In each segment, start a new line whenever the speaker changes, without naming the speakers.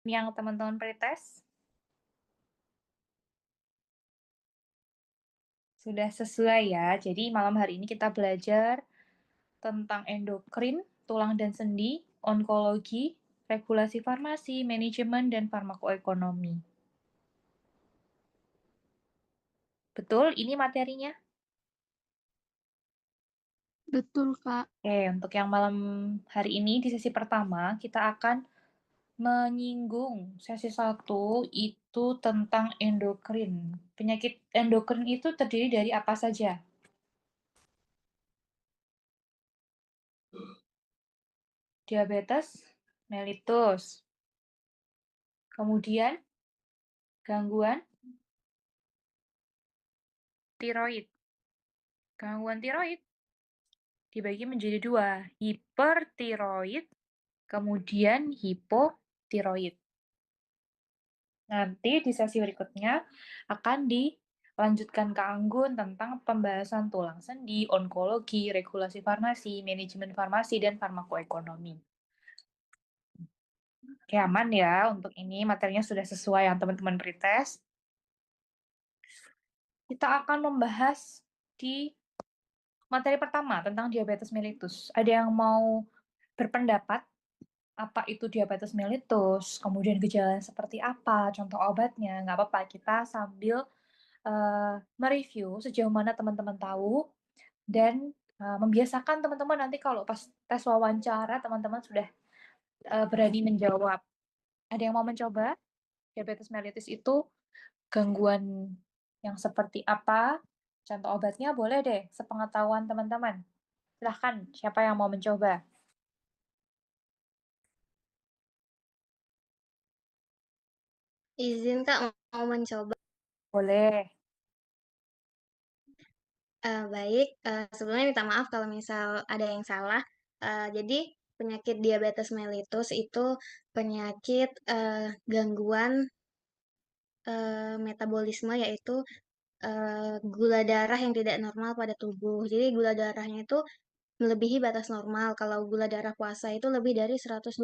yang teman-teman pretest? Sudah sesuai ya. Jadi malam hari ini kita belajar tentang endokrin, tulang dan sendi, onkologi, regulasi farmasi, manajemen, dan farmakoekonomi. Betul, ini materinya?
Betul, Kak.
Oke, untuk yang malam hari ini di sesi pertama, kita akan menyinggung sesi satu itu tentang endokrin. Penyakit endokrin itu terdiri dari apa saja? Diabetes mellitus, kemudian gangguan tiroid. Gangguan tiroid dibagi menjadi dua, hipertiroid, kemudian hipotiroid. Nanti di sesi berikutnya akan dilanjutkan ke Anggun tentang pembahasan tulang sendi, onkologi, regulasi farmasi, manajemen farmasi, dan farmakoekonomi. Oke, aman ya untuk ini materinya sudah sesuai yang teman-teman pretest. Kita akan membahas di materi pertama tentang diabetes mellitus. Ada yang mau berpendapat apa itu diabetes mellitus, kemudian gejala seperti apa, contoh obatnya, nggak apa-apa, kita sambil mereview sejauh mana teman-teman tahu dan membiasakan teman-teman nanti kalau pas tes wawancara teman-teman sudah berani menjawab. Ada yang mau mencoba? Diabetes mellitus itu gangguan yang seperti apa? Contoh obatnya boleh deh, sepengetahuan teman-teman. Silahkan, siapa yang mau mencoba?
Izin, Kak, mau mencoba.
Boleh.
Baik, sebelumnya minta maaf kalau misal ada yang salah. Jadi, penyakit diabetes mellitus itu penyakit gangguan metabolisme, yaitu gula darah yang tidak normal pada tubuh. Jadi, gula darahnya itu melebihi batas normal. Kalau gula darah puasa itu lebih dari 126,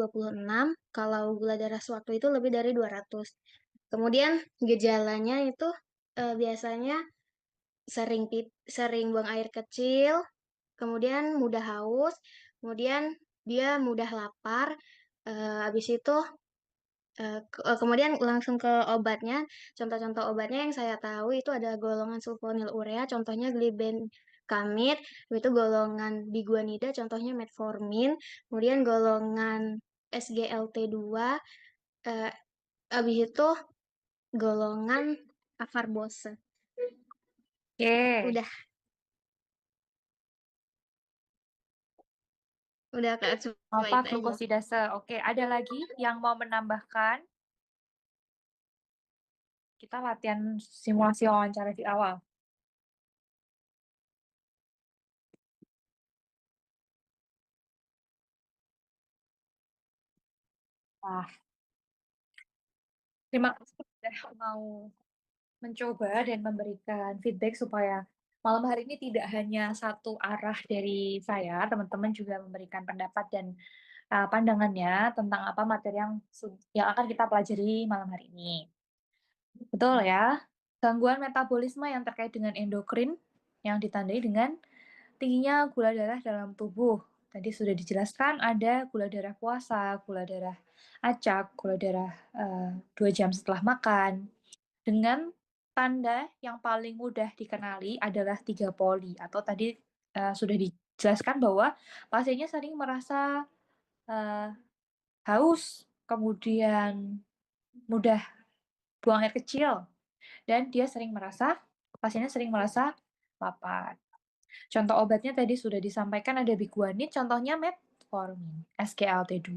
kalau gula darah sewaktu itu lebih dari 200. Kemudian gejalanya itu biasanya sering buang air kecil, kemudian mudah haus, kemudian dia mudah lapar, habis itu kemudian langsung ke obatnya. Contoh-contoh obatnya yang saya tahu itu ada golongan sulfonylurea, contohnya glibenclamid, itu golongan biguanida, contohnya metformin, kemudian golongan SGLT2, eh, habis itu golongan acarbose.
Oke.
Udah, udah Kak, cuma
Apa
itu aja.
glukosidase? Oke, ada lagi yang mau menambahkan? Kita latihan simulasi wawancara di awal. Wah, terima kasih sudah mau mencoba dan memberikan feedback supaya malam hari ini tidak hanya satu arah dari saya, teman-teman juga memberikan pendapat dan pandangannya tentang apa materi yang akan kita pelajari malam hari ini. Betul ya? Gangguan metabolisme yang terkait dengan endokrin yang ditandai dengan tingginya gula darah dalam tubuh. Tadi sudah dijelaskan ada gula darah puasa, gula darah acak, gula darah 2 jam setelah makan. Dengan tanda yang paling mudah dikenali adalah 3 poli atau tadi sudah dijelaskan bahwa pasiennya sering merasa eh, haus, kemudian mudah buang air kecil, dan pasiennya sering merasa lapar. Contoh obatnya tadi sudah disampaikan ada biguanid, contohnya metformin, SGLT2,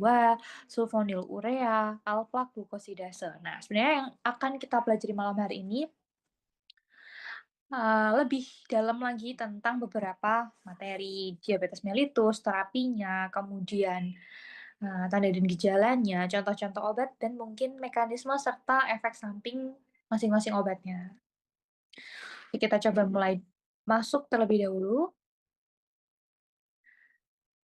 sulfonylurea, alplac glukosidase. Nah, sebenarnya yang akan kita pelajari malam hari ini lebih dalam lagi tentang beberapa materi diabetes mellitus, terapinya, kemudian tanda dan gejalanya, contoh-contoh obat, dan mungkin mekanisme serta efek samping masing-masing obatnya. Oke, kita coba mulai masuk terlebih dahulu.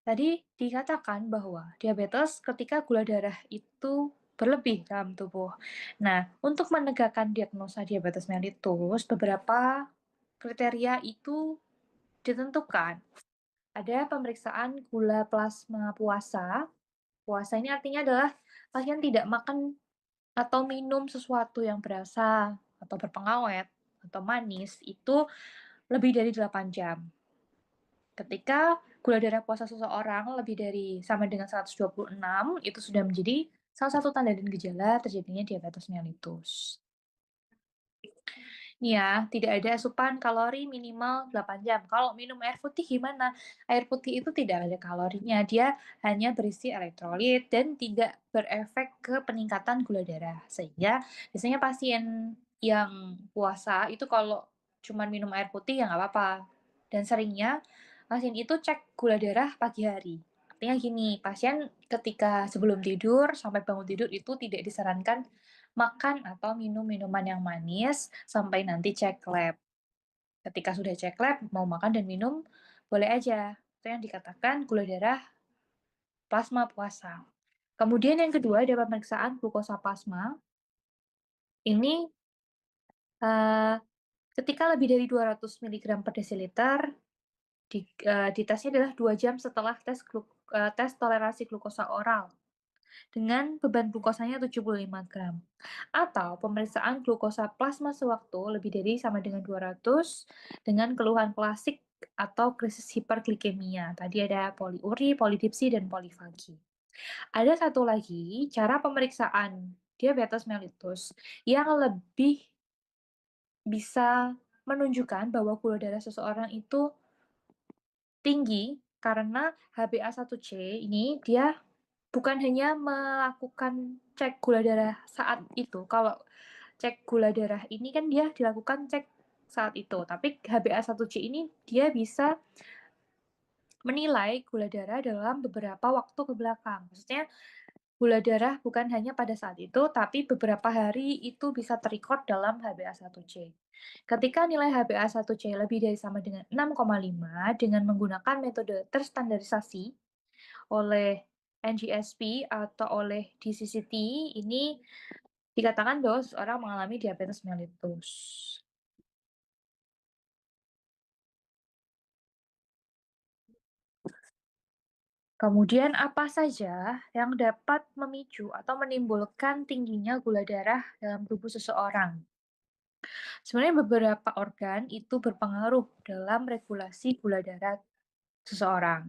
Tadi dikatakan bahwa diabetes ketika gula darah itu berlebih dalam tubuh. Nah, untuk menegakkan diagnosa diabetes mellitus, beberapa kriteria itu ditentukan. Ada pemeriksaan gula plasma puasa. Puasa ini artinya adalah pasien tidak makan atau minum sesuatu yang berasa atau berpengawet atau manis itu lebih dari 8 jam. Ketika gula darah puasa seseorang lebih dari sama dengan 126, itu sudah menjadi salah satu tanda dan gejala terjadinya diabetes mellitus. Nih ya, tidak ada asupan kalori minimal 8 jam. Kalau minum air putih gimana? Air putih itu tidak ada kalorinya, dia hanya berisi elektrolit dan tidak berefek ke peningkatan gula darah. Sehingga biasanya pasien yang puasa itu kalau cuma minum air putih ya nggak apa-apa. Dan seringnya pasien itu cek gula darah pagi hari. Artinya gini, pasien ketika sebelum tidur sampai bangun tidur itu tidak disarankan makan atau minum minuman yang manis sampai nanti cek lab. Ketika sudah cek lab, mau makan dan minum boleh aja. Itu yang dikatakan gula darah plasma puasa. Kemudian yang kedua ada pemeriksaan glukosa plasma. Ini uh, ketika lebih dari 200 miligram per desiliter, di tesnya adalah 2 jam setelah tes toleransi glukosa oral. Dengan beban glukosanya 75 gram. Atau pemeriksaan glukosa plasma sewaktu lebih dari sama dengan 200 dengan keluhan klasik atau krisis hiperglikemia. Tadi ada poliuri, polidipsi, dan polifagi. Ada satu lagi cara pemeriksaan diabetes mellitus yang lebih bisa menunjukkan bahwa gula darah seseorang itu tinggi karena HbA1c ini dia bukan hanya melakukan cek gula darah saat itu. Kalau cek gula darah ini kan dia dilakukan cek saat itu, tapi HbA1c ini dia bisa menilai gula darah dalam beberapa waktu ke belakang. Maksudnya gula darah bukan hanya pada saat itu, tapi beberapa hari itu bisa terrecord dalam HbA1c. Ketika nilai HbA1c lebih dari sama dengan 6,5 dengan menggunakan metode terstandarisasi oleh NGSP atau oleh DCCT, ini dikatakan bahwa seseorang mengalami diabetes mellitus. Kemudian apa saja yang dapat memicu atau menimbulkan tingginya gula darah dalam tubuh seseorang? Sebenarnya beberapa organ itu berpengaruh dalam regulasi gula darah seseorang.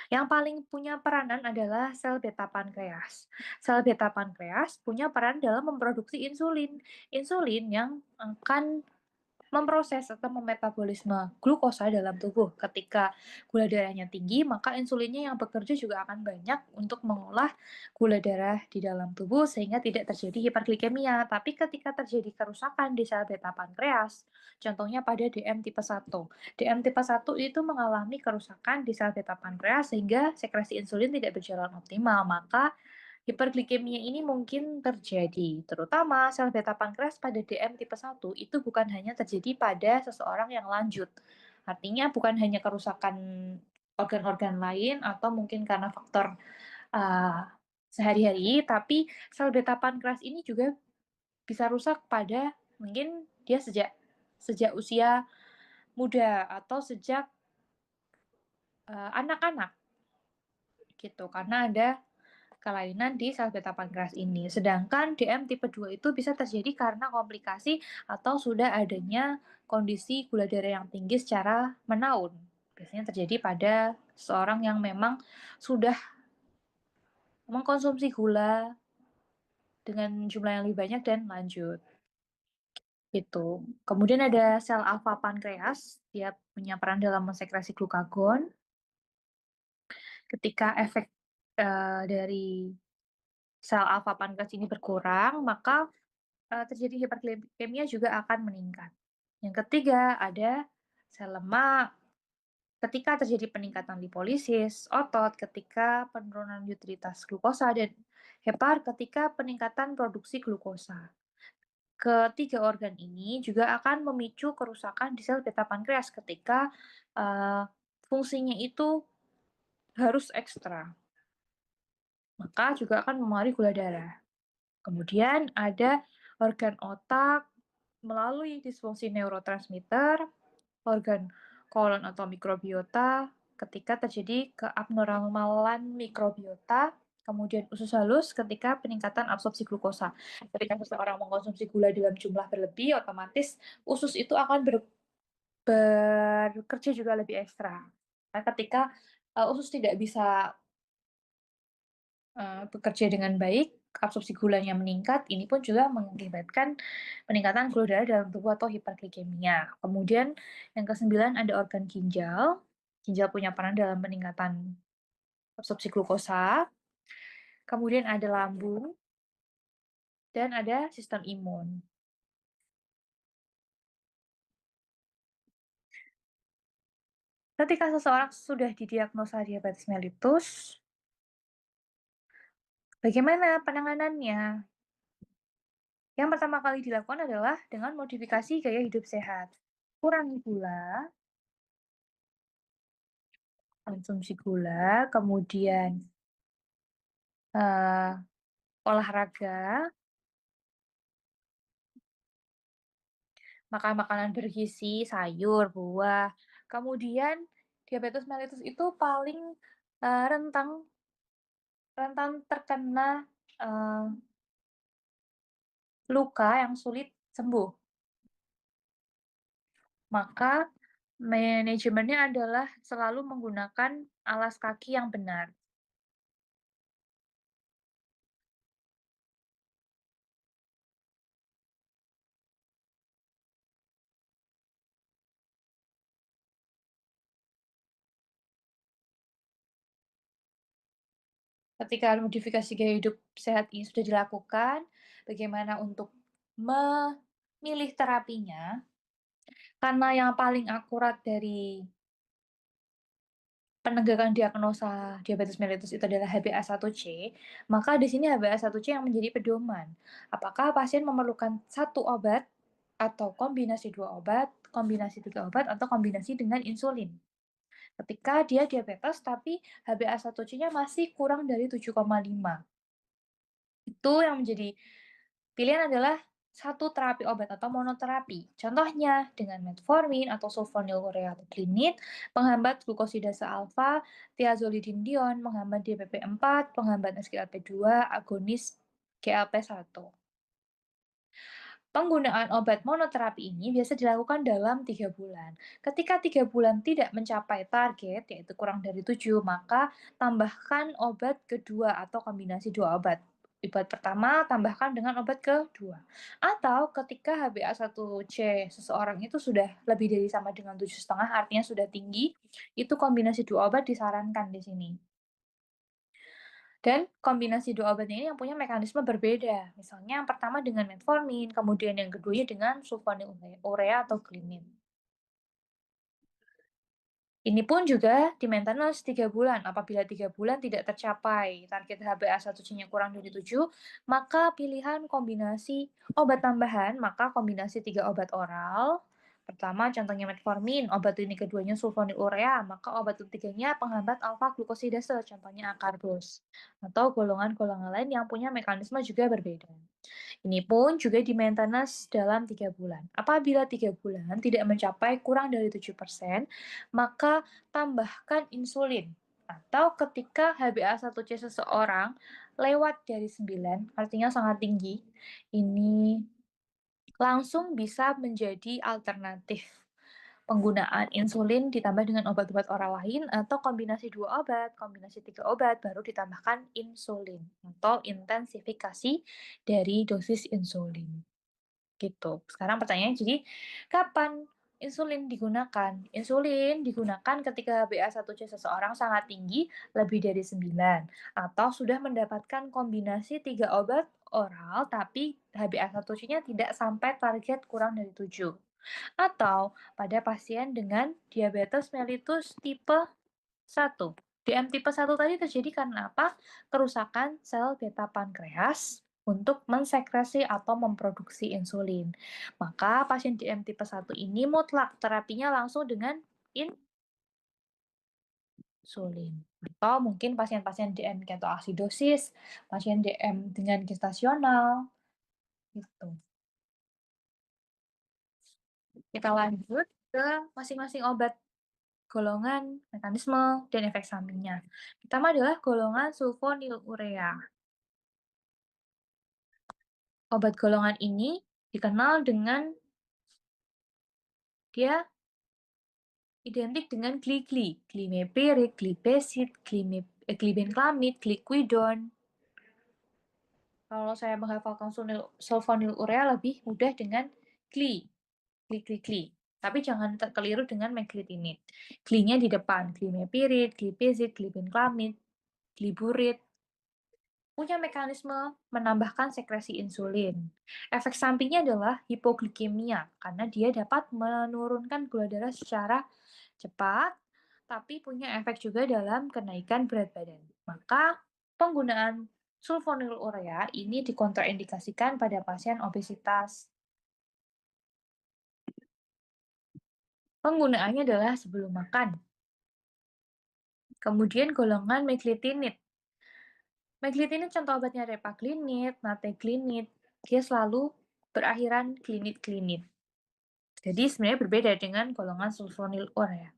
Yang paling punya peranan adalah sel beta pankreas. Sel beta pankreas punya peran dalam memproduksi insulin. Insulin yang akan memproses atau memetabolisme glukosa dalam tubuh. Ketika gula darahnya tinggi, maka insulinnya yang bekerja juga akan banyak untuk mengolah gula darah di dalam tubuh sehingga tidak terjadi hiperglikemia. Tapi ketika terjadi kerusakan di sel beta pankreas, contohnya pada DM tipe 1. DM tipe 1 itu mengalami kerusakan di sel beta pankreas sehingga sekresi insulin tidak berjalan optimal, maka hiperglikemia ini mungkin terjadi, terutama sel beta pankreas pada DM tipe 1 itu bukan hanya terjadi pada seseorang yang lanjut. Artinya bukan hanya kerusakan organ-organ lain atau mungkin karena faktor uh, sehari-hari, tapi sel beta pankreas ini juga bisa rusak pada mungkin dia sejak sejak usia muda atau sejak anak-anak gitu, karena ada kelainan di sel beta pankreas ini. Sedangkan DM tipe 2 itu bisa terjadi karena komplikasi atau sudah adanya kondisi gula darah yang tinggi secara menaun. Biasanya terjadi pada seorang yang memang sudah mengkonsumsi gula dengan jumlah yang lebih banyak dan lanjut. Itu. Kemudian ada sel alfa pankreas, dia punya peran dalam mensekresi glukagon. Ketika efek dari sel alfa pankreas ini berkurang, maka terjadi hiperglikemia juga akan meningkat. Yang ketiga ada sel lemak. Ketika terjadi peningkatan lipolisis, otot ketika penurunan utilitas glukosa, dan hepar ketika peningkatan produksi glukosa. Ketiga organ ini juga akan memicu kerusakan di sel beta pankreas ketika fungsinya itu harus ekstra. maka juga akan mempengaruhi gula darah. Kemudian ada organ otak melalui disfungsi neurotransmitter, organ kolon atau mikrobiota ketika terjadi keabnormalan mikrobiota, kemudian usus halus ketika peningkatan absorpsi glukosa. Ketika seseorang mengkonsumsi gula dalam jumlah berlebih, otomatis usus itu akan bekerja juga lebih ekstra. Nah, ketika usus tidak bisa bekerja dengan baik, absorpsi gulanya meningkat, ini pun juga mengakibatkan peningkatan gula darah dalam tubuh atau hiperglikemia. Kemudian yang kesembilan ada organ ginjal. Ginjal punya peran dalam peningkatan absorpsi glukosa. Kemudian ada lambung dan ada sistem imun. Ketika seseorang sudah didiagnosa diabetes mellitus, bagaimana penanganannya? Yang pertama kali dilakukan adalah dengan modifikasi gaya hidup sehat. Kurangi gula, konsumsi gula, kemudian eh, olahraga, makan makanan bergizi, sayur, buah. Kemudian diabetes mellitus itu paling rentan rentan terkena eh, luka yang sulit sembuh. Maka manajemennya adalah selalu menggunakan alas kaki yang benar. Ketika modifikasi gaya hidup sehat ini sudah dilakukan, bagaimana untuk memilih terapinya? Karena yang paling akurat dari penegakan diagnosa diabetes mellitus itu adalah HbA1c, maka di sini HbA1c yang menjadi pedoman. Apakah pasien memerlukan satu obat atau kombinasi dua obat, kombinasi tiga obat, atau kombinasi dengan insulin? Ketika dia diabetes tapi HbA1c-nya masih kurang dari 7,5. Itu yang menjadi pilihan adalah satu terapi obat atau monoterapi. Contohnya dengan metformin atau sulfonylurea atau klinit, penghambat glukosidase alfa, thiazolidinedion, penghambat DPP-4, penghambat SGLT2, agonis GLP-1. Penggunaan obat monoterapi ini biasa dilakukan dalam 3 bulan. Ketika 3 bulan tidak mencapai target, yaitu kurang dari 7, maka tambahkan obat kedua atau kombinasi dua obat. Obat pertama tambahkan dengan obat kedua. Atau ketika HbA1c seseorang itu sudah lebih dari sama dengan 7,5, artinya sudah tinggi, itu kombinasi dua obat disarankan di sini. Dan kombinasi 2 obat ini yang punya mekanisme berbeda. Misalnya yang pertama dengan metformin, kemudian yang keduanya dengan sulfonylurea atau klinit. Ini pun juga di-maintenance 3 bulan. Apabila 3 bulan tidak tercapai target HbA1c-nya kurang dari 7, maka pilihan kombinasi obat tambahan, maka kombinasi 3 obat oral. Pertama contohnya metformin, obat ini keduanya sulfonylurea, maka obat ketiganya penghambat alfa glukosidase, contohnya akarbos. Atau golongan-golongan lain yang punya mekanisme juga berbeda. Ini pun juga di-maintenance dalam 3 bulan. Apabila 3 bulan tidak mencapai kurang dari 7%, maka tambahkan insulin. Atau ketika HbA1c seseorang lewat dari 9, artinya sangat tinggi, ini langsung bisa menjadi alternatif penggunaan insulin ditambah dengan obat-obat oral lain atau kombinasi 2 obat, kombinasi 3 obat, baru ditambahkan insulin atau intensifikasi dari dosis insulin. Gitu. Sekarang pertanyaannya jadi, kapan insulin digunakan? Insulin digunakan ketika HbA1c seseorang sangat tinggi, lebih dari 9, atau sudah mendapatkan kombinasi 3 obat oral tapi HbA1c-nya tidak sampai target kurang dari 7. Atau pada pasien dengan diabetes mellitus tipe 1. DM tipe 1 tadi terjadi karena apa? Kerusakan sel beta pankreas untuk mensekresi atau memproduksi insulin. Maka pasien DM tipe 1 ini mutlak terapinya langsung dengan insulin. Atau mungkin pasien-pasien DM ketoasidosis, pasien DM dengan gestasional, gitu. Kita lanjut ke masing-masing obat, golongan, mekanisme, dan efek sampingnya. Pertama adalah golongan sulfonylurea. Obat golongan ini dikenal dengan dia identik dengan gli-gli, glimepirid, glipizid, glibenclamid, gliquidon. Kalau saya menghafalkan sulfonylurea lebih mudah dengan gli, gli. Tapi jangan keliru dengan meglitinid. Glinya di depan, glimepirid, glipizid, glibenclamid, gliburid, punya mekanisme menambahkan sekresi insulin. Efek sampingnya adalah hipoglikemia, karena dia dapat menurunkan gula darah secara cepat, tapi punya efek juga dalam kenaikan berat badan. Maka, penggunaan sulfonylurea ini dikontraindikasikan pada pasien obesitas. Penggunaannya adalah sebelum makan. Kemudian golongan meglitinid. Meglitinid contoh obatnya repaglinid, nateglinid. Dia selalu berakhiran klinid-klinid. Jadi sebenarnya berbeda dengan golongan sulfonylurea.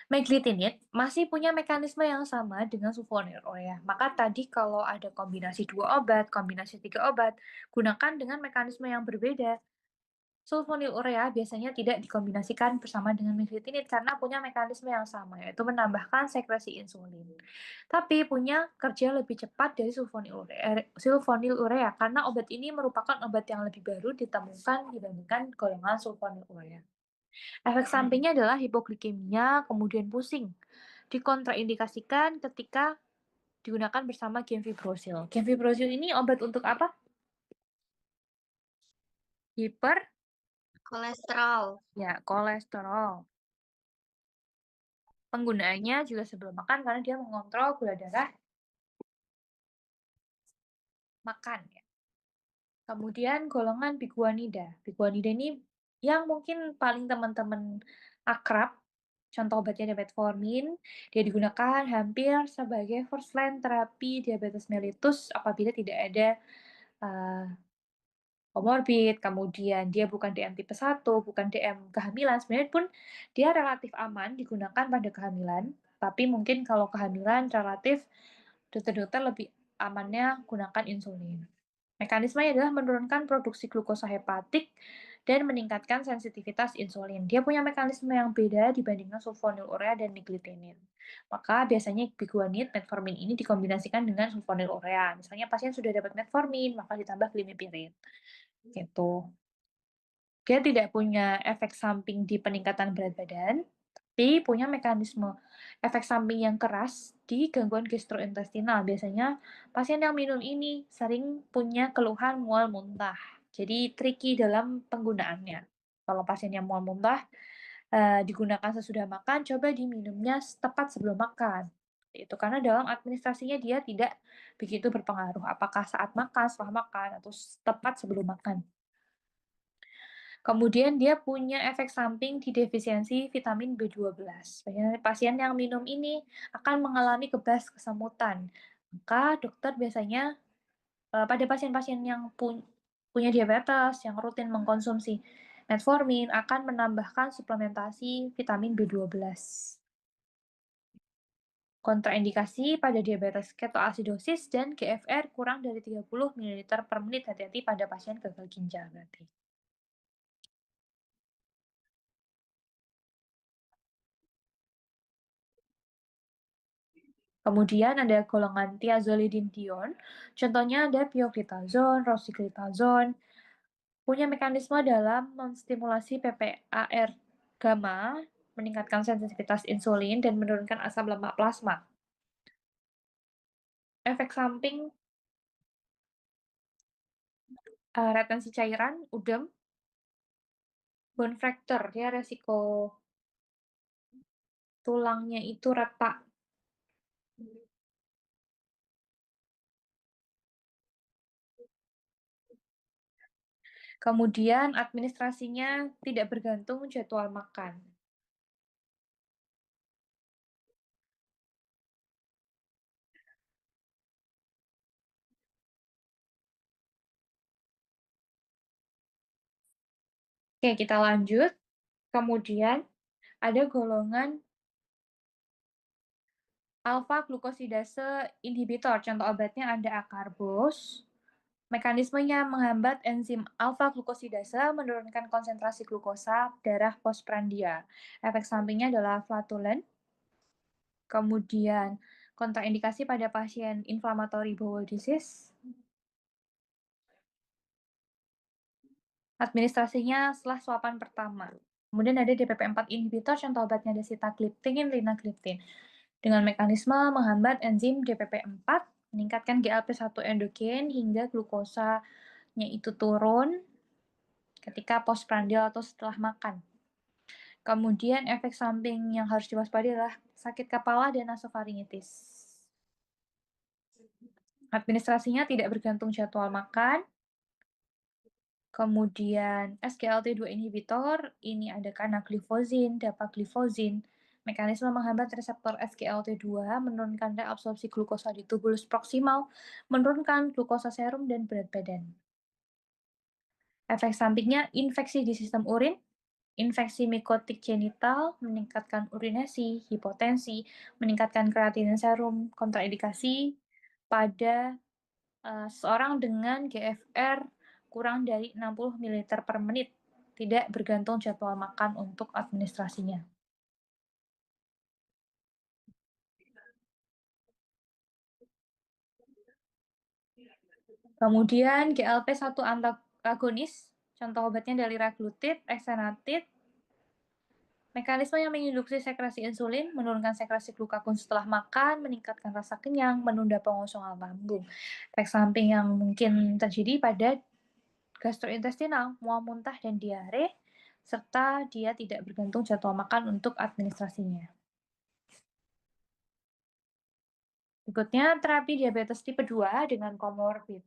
Meglitinid masih punya mekanisme yang sama dengan sulfonylurea. Maka tadi kalau ada kombinasi 2 obat, kombinasi 3 obat, gunakan dengan mekanisme yang berbeda. Sulfonylurea biasanya tidak dikombinasikan bersama dengan meglitinid karena punya mekanisme yang sama, yaitu menambahkan sekresi insulin. Tapi punya kerja lebih cepat dari sulfonylurea karena obat ini merupakan obat yang lebih baru ditemukan dibandingkan golongan sulfonylurea. Efek sampingnya adalah hipoglikemia, kemudian pusing. Dikontraindikasikan ketika digunakan bersama gemfibrozil. Gemfibrozil ini obat untuk apa? Hiper,
Kolesterol.
ya, kolesterol. Penggunaannya juga sebelum makan karena dia mengontrol gula darah makan ya. Kemudian golongan biguanida. Biguanida ini yang mungkin paling teman-teman akrab. Contoh obatnya metformin. Dia digunakan hampir sebagai first line terapi diabetes mellitus apabila tidak ada uh, komorbid, kemudian dia bukan DM tipe 1, bukan DM kehamilan, sebenarnya pun dia relatif aman digunakan pada kehamilan, tapi mungkin kalau kehamilan relatif dokter-dokter lebih amannya gunakan insulin. Mekanismenya adalah menurunkan produksi glukosa hepatik dan meningkatkan sensitivitas insulin. Dia punya mekanisme yang beda dibandingkan sulfonylurea dan meglitinid. Maka biasanya biguanid, metformin ini dikombinasikan dengan sulfonylurea. Misalnya pasien sudah dapat metformin, maka ditambah glimepirid. Gitu. Dia tidak punya efek samping di peningkatan berat badan, tapi punya mekanisme efek samping yang keras di gangguan gastrointestinal. Biasanya pasien yang minum ini sering punya keluhan mual muntah. Jadi tricky dalam penggunaannya. Kalau pasien yang mual muntah digunakan sesudah makan, coba diminumnya tepat sebelum makan. Itu karena dalam administrasinya dia tidak begitu berpengaruh. Apakah saat makan, setelah makan, atau tepat sebelum makan. Kemudian dia punya efek samping di defisiensi vitamin B12. Pasien yang minum ini akan mengalami kebas kesemutan. Maka dokter biasanya pada pasien-pasien yang punya diabetes, yang rutin mengkonsumsi metformin, akan menambahkan suplementasi vitamin B12. Kontraindikasi pada diabetes ketoasidosis dan GFR kurang dari 30 ml per menit. Hati-hati pada pasien gagal ginjal berarti. Kemudian ada golongan thiazolidinedione, contohnya ada pioglitazone, rosiglitazone, punya mekanisme dalam menstimulasi PPAR gamma, meningkatkan sensitivitas insulin, dan menurunkan asam lemak plasma. Efek samping retensi cairan, udem, bone fracture, dia resiko tulangnya itu retak. Kemudian administrasinya tidak bergantung jadwal makan. Oke, kita lanjut. Kemudian ada golongan alfa glukosidase inhibitor. Contoh obatnya ada akarbos. Mekanismenya menghambat enzim alfa glukosidase menurunkan konsentrasi glukosa darah postprandial. Efek sampingnya adalah flatulent. Kemudian kontraindikasi pada pasien inflammatory bowel disease. Administrasinya setelah suapan pertama. Kemudian ada DPP-4 inhibitor, contoh obatnya ada sitagliptin, linagliptin. Dengan mekanisme menghambat enzim DPP-4, meningkatkan GLP-1 endogen hingga glukosanya itu turun ketika postprandial atau setelah makan. Kemudian efek samping yang harus diwaspadai adalah sakit kepala dan nasofaringitis. Administrasinya tidak bergantung jadwal makan. Kemudian SGLT2 inhibitor, ini ada canagliflozin, dapagliflozin. Mekanisme menghambat reseptor SGLT2, menurunkan reabsorpsi glukosa di tubulus proksimal, menurunkan glukosa serum dan berat badan. Efek sampingnya infeksi di sistem urin, infeksi mikotik genital, meningkatkan urinasi, hipotensi, meningkatkan kreatinin serum, kontraindikasi pada seorang dengan GFR kurang dari 60 ml per menit, tidak bergantung jadwal makan untuk administrasinya. Kemudian GLP-1 antagonis, contoh obatnya dari liraglutid, exenatid. Mekanisme yang menginduksi sekresi insulin, menurunkan sekresi glukagon setelah makan, meningkatkan rasa kenyang, menunda pengosongan lambung. Efek samping yang mungkin terjadi pada gastrointestinal, mual muntah dan diare, serta dia tidak bergantung jadwal makan untuk administrasinya. Berikutnya, terapi diabetes tipe 2 dengan komorbid.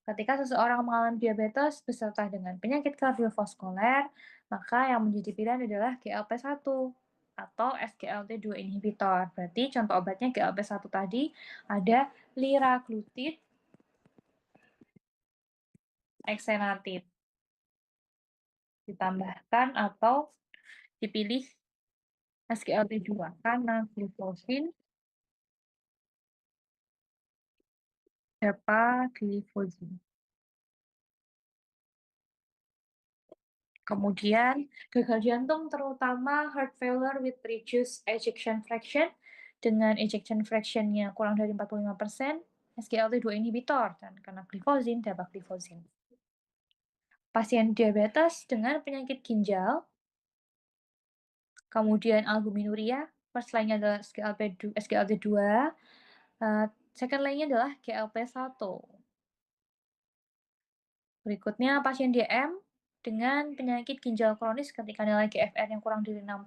Ketika seseorang mengalami diabetes beserta dengan penyakit kardiovaskuler, maka yang menjadi pilihan adalah GLP-1 atau SGLT2 inhibitor. Berarti contoh obatnya GLP-1 tadi ada liraglutid, exenatid. Ditambahkan atau dipilih SGLT2 karena gliflozin, dapagliflozin. Kemudian gagal jantung terutama heart failure with reduced ejection fraction dengan ejection fraction-nya kurang dari 45%, SGLT2 inhibitor dan karena gliflozin, dapagliflozin. Pasien diabetes dengan penyakit ginjal, kemudian albuminuria, first line-nya adalah SGLT2, second line-nya adalah GLP-1. Berikutnya pasien DM dengan penyakit ginjal kronis ketika nilai GFR yang kurang dari 60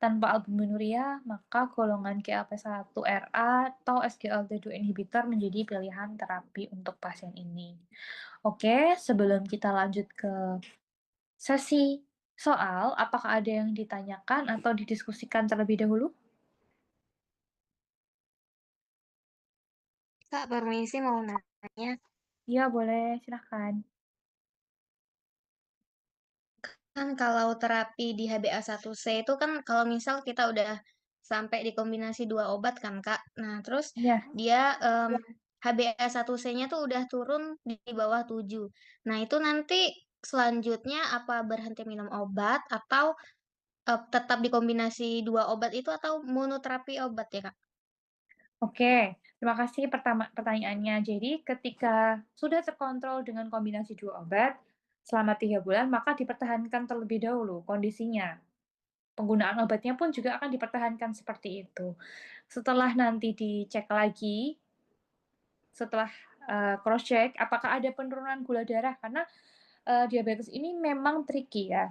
tanpa albuminuria, maka golongan GLP-1RA atau SGLT2 inhibitor menjadi pilihan terapi untuk pasien ini. Oke, sebelum kita lanjut ke sesi soal, apakah ada yang ditanyakan atau didiskusikan terlebih dahulu?
Kak, permisi mau nanya.
Iya, boleh, silahkan.
Kan kalau terapi di HbA1c itu kan kalau misal kita udah sampai di kombinasi 2 obat kan, Kak. Nah, terus
Iya.
dia, HbA1c-nya tuh udah turun di bawah 7. Nah, itu nanti selanjutnya apa berhenti minum obat atau, tetap dikombinasi 2 obat itu atau monoterapi obat ya, Kak?
Oke, terima kasih pertanyaannya. Jadi, ketika sudah terkontrol dengan kombinasi 2 obat selama 3 bulan, maka dipertahankan terlebih dahulu kondisinya. Penggunaan obatnya pun juga akan dipertahankan seperti itu. Setelah nanti dicek lagi, setelah, cross check apakah ada penurunan gula darah karena, diabetes ini memang tricky ya.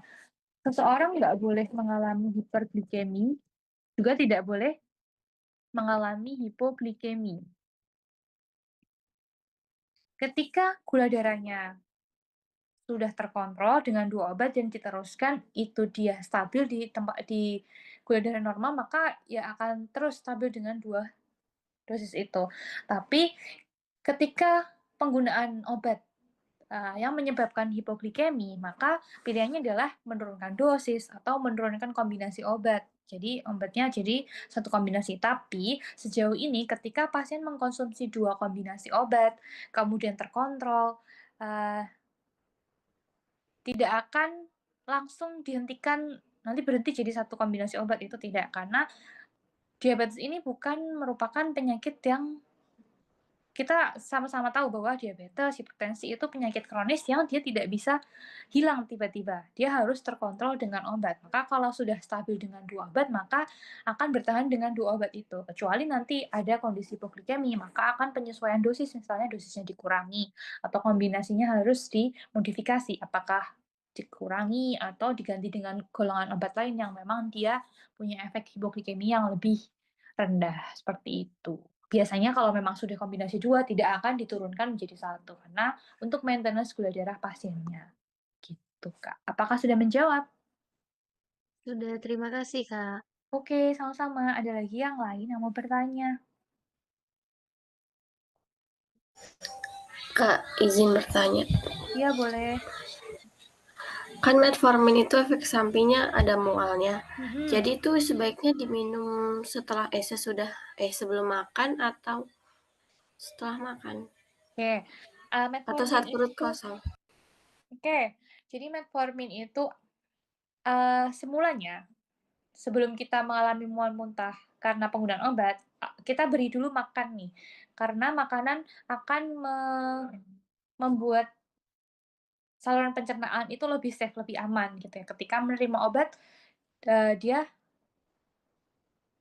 Seseorang nggak boleh mengalami hiperglikemi, juga tidak boleh mengalami hipoglikemi. Ketika gula darahnya sudah terkontrol dengan 2 obat dan diteruskan, itu dia stabil di gula darah normal, maka ya akan terus stabil dengan 2 dosis itu. Tapi ketika penggunaan obat yang menyebabkan hipoglikemi, maka pilihannya adalah menurunkan dosis atau menurunkan kombinasi obat. Jadi obatnya jadi satu kombinasi. Tapi sejauh ini ketika pasien mengkonsumsi 2 kombinasi obat, kemudian terkontrol, eee, tidak akan langsung dihentikan, nanti berhenti jadi satu kombinasi obat, itu tidak. Karena diabetes ini bukan merupakan penyakit yang kita sama-sama tahu bahwa diabetes, hipertensi itu penyakit kronis yang dia tidak bisa hilang tiba-tiba. Dia harus terkontrol dengan obat. Maka kalau sudah stabil dengan 2 obat, maka akan bertahan dengan 2 obat itu. Kecuali nanti ada kondisi hipoglikemi, maka akan penyesuaian dosis, misalnya dosisnya dikurangi atau kombinasinya harus dimodifikasi. Apakah dikurangi atau diganti dengan golongan obat lain yang memang dia punya efek hipoglikemi yang lebih rendah, seperti itu. Biasanya kalau memang sudah kombinasi 2 tidak akan diturunkan menjadi satu karena untuk maintenance gula darah pasiennya, gitu, Kak. Apakah sudah menjawab?
Sudah, terima kasih, Kak.
Oke, sama-sama. Ada lagi yang lain yang mau bertanya?
Kak, izin bertanya.
Iya, boleh.
Kan metformin itu efek sampingnya ada mualnya.
Mhm.
Jadi itu sebaiknya diminum sebelum makan atau setelah makan?
Oke,
Atau
metformin
saat perut
itu
kosong?
oke, jadi metformin itu, semulanya sebelum kita mengalami mual muntah karena penggunaan obat, kita beri dulu makan nih, karena makanan akan membuat saluran pencernaan itu lebih safe, lebih aman gitu ya. Ketika menerima obat, dia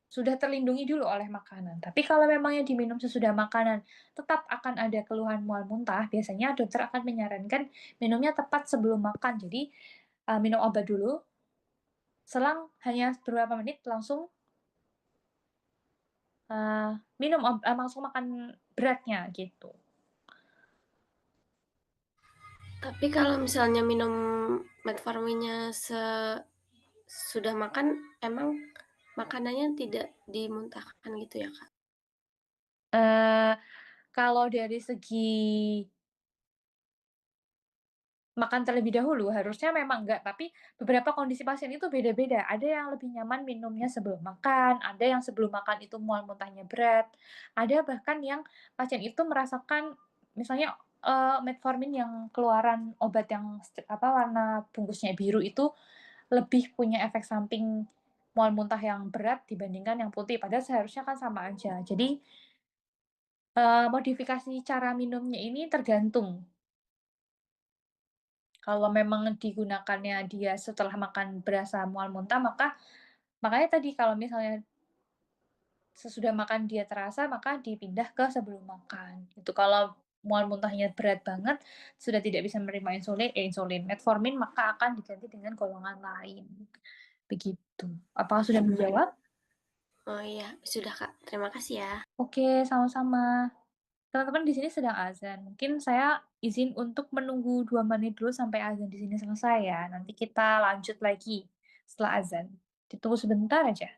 sudah terlindungi dulu oleh makanan. Tapi kalau memang yang diminum sesudah makanan tetap akan ada keluhan mual muntah, biasanya dokter akan menyarankan minumnya tepat sebelum makan. Jadi, minum obat dulu, selang hanya beberapa menit langsung, eee, langsung makan beratnya gitu.
Tapi kalau misalnya minum metforminnya sudah makan, emang makanannya tidak dimuntahkan gitu ya, Kak?
Eee, Kalau dari segi makan terlebih dahulu, harusnya memang enggak, tapi beberapa kondisi pasien itu beda-beda. Ada yang lebih nyaman minumnya sebelum makan, ada yang sebelum makan itu mual muntahnya berat, ada bahkan yang pasien itu merasakan misalnya, metformin yang keluaran obat yang warna bungkusnya biru itu lebih punya efek samping mual muntah yang berat dibandingkan yang putih, padahal seharusnya kan sama aja. Jadi, modifikasi cara minumnya ini tergantung. Kalau memang digunakannya dia setelah makan berasa mual muntah, makanya tadi kalau misalnya sesudah makan dia terasa, maka dipindah ke sebelum makan, gitu. Kalau mual muntahnya berat banget, sudah tidak bisa menerima metformin, maka akan diganti dengan golongan lain, begitu. Apakah sudah menjawab?
Oh iya, sudah Kak. Terima kasih ya.
Oke, sama-sama. Teman-teman di sini sedang azan. Mungkin saya izin untuk menunggu 2 menit dulu sampai azan di sini selesai ya. Nanti kita lanjut lagi setelah azan. Ditunggu sebentar aja.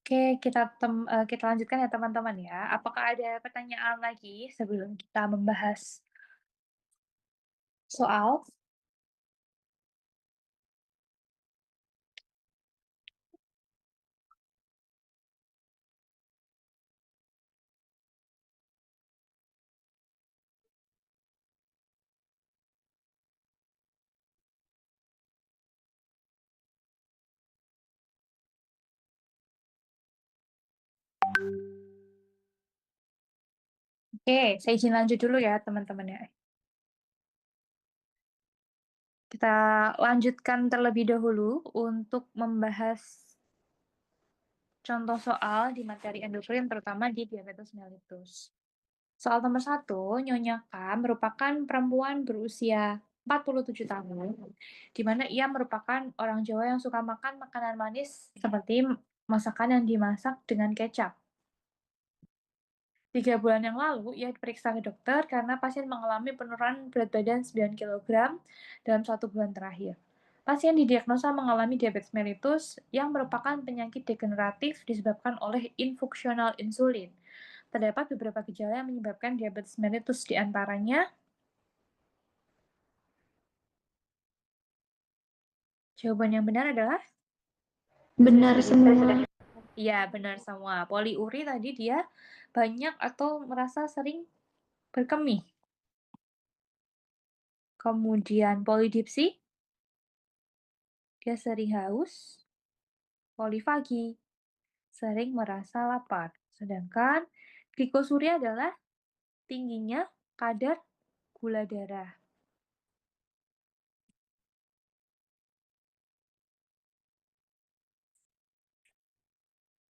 Oke, kita lanjutkan ya teman-teman ya. Apakah ada pertanyaan lagi sebelum kita membahas soal? Oke, saya izin lanjut dulu ya teman-teman ya. Kita lanjutkan terlebih dahulu untuk membahas contoh soal di materi endokrin terutama di diabetes mellitus. Soal nomor 1, Nyonya K merupakan perempuan berusia 47 tahun, di mana ia merupakan orang Jawa yang suka makan makanan manis seperti masakan yang dimasak dengan kecap. 3 bulan yang lalu, ia diperiksa ke dokter karena pasien mengalami penurunan berat badan 9 kilogram dalam 1 bulan terakhir. Pasien didiagnosa mengalami diabetes mellitus yang merupakan penyakit degeneratif disebabkan oleh infuksional insulin. Terdapat beberapa gejala yang menyebabkan diabetes mellitus, di antaranya jawaban yang benar adalah
Benar semua.
iya, benar semua. Poliuri tadi dia banyak atau merasa sering berkemih. Kemudian polidipsi, dia sering haus. Polifagi, sering merasa lapar. Sedangkan glikosuria adalah tingginya kadar gula darah.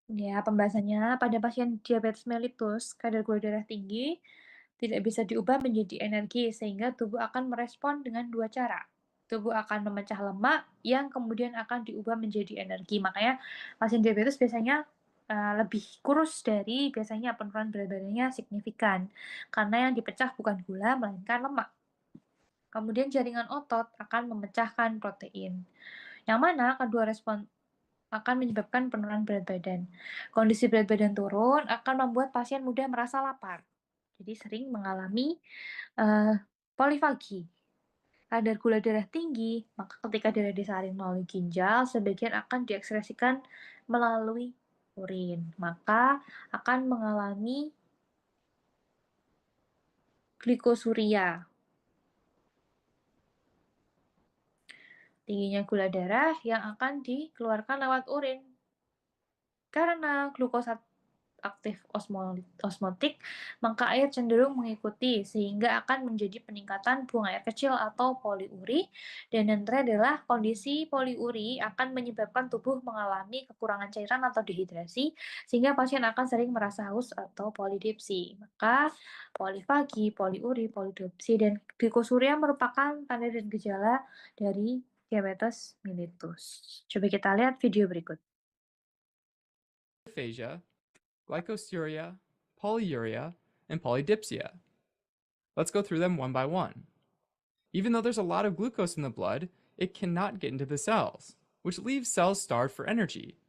Ya, pembahasannya pada pasien diabetes mellitus, kadar gula darah tinggi tidak bisa diubah menjadi energi sehingga tubuh akan merespon dengan 2 cara. Tubuh akan memecah lemak yang kemudian akan diubah menjadi energi. Makanya pasien diabetes biasanya lebih kurus dari biasanya, penurunan berat badannya signifikan karena yang dipecah bukan gula melainkan lemak. Kemudian jaringan otot akan memecahkan protein. Yang mana kedua respon akan menyebabkan penurunan berat badan. Kondisi berat badan turun akan membuat pasien mudah merasa lapar. Jadi sering mengalami polifagi. Kadar gula darah tinggi, maka ketika darah disaring melalui ginjal, sebagian akan diekskresikan melalui urin. Maka akan mengalami glikosuria. Tingginya gula darah yang akan dikeluarkan lewat urin. Karena glukosa aktif osmotik, maka air cenderung mengikuti sehingga akan menjadi peningkatan buang air kecil atau poliuri. Dan yang terakhir adalah kondisi poliuri akan menyebabkan tubuh mengalami kekurangan cairan atau dehidrasi sehingga pasien akan sering merasa haus atau polidipsi. Maka polifagi, poliuri, polidipsi, dan glikosuria merupakan tanda dan gejala dari diabetes mellitus. Coba kita lihat video berikut.
Aphasia, glycosuria, polyuria, and polydipsia. Let's go through them one by one. Even though there's a lot of glucose in the blood, it cannot get into the cells, which leaves cells starved for energy.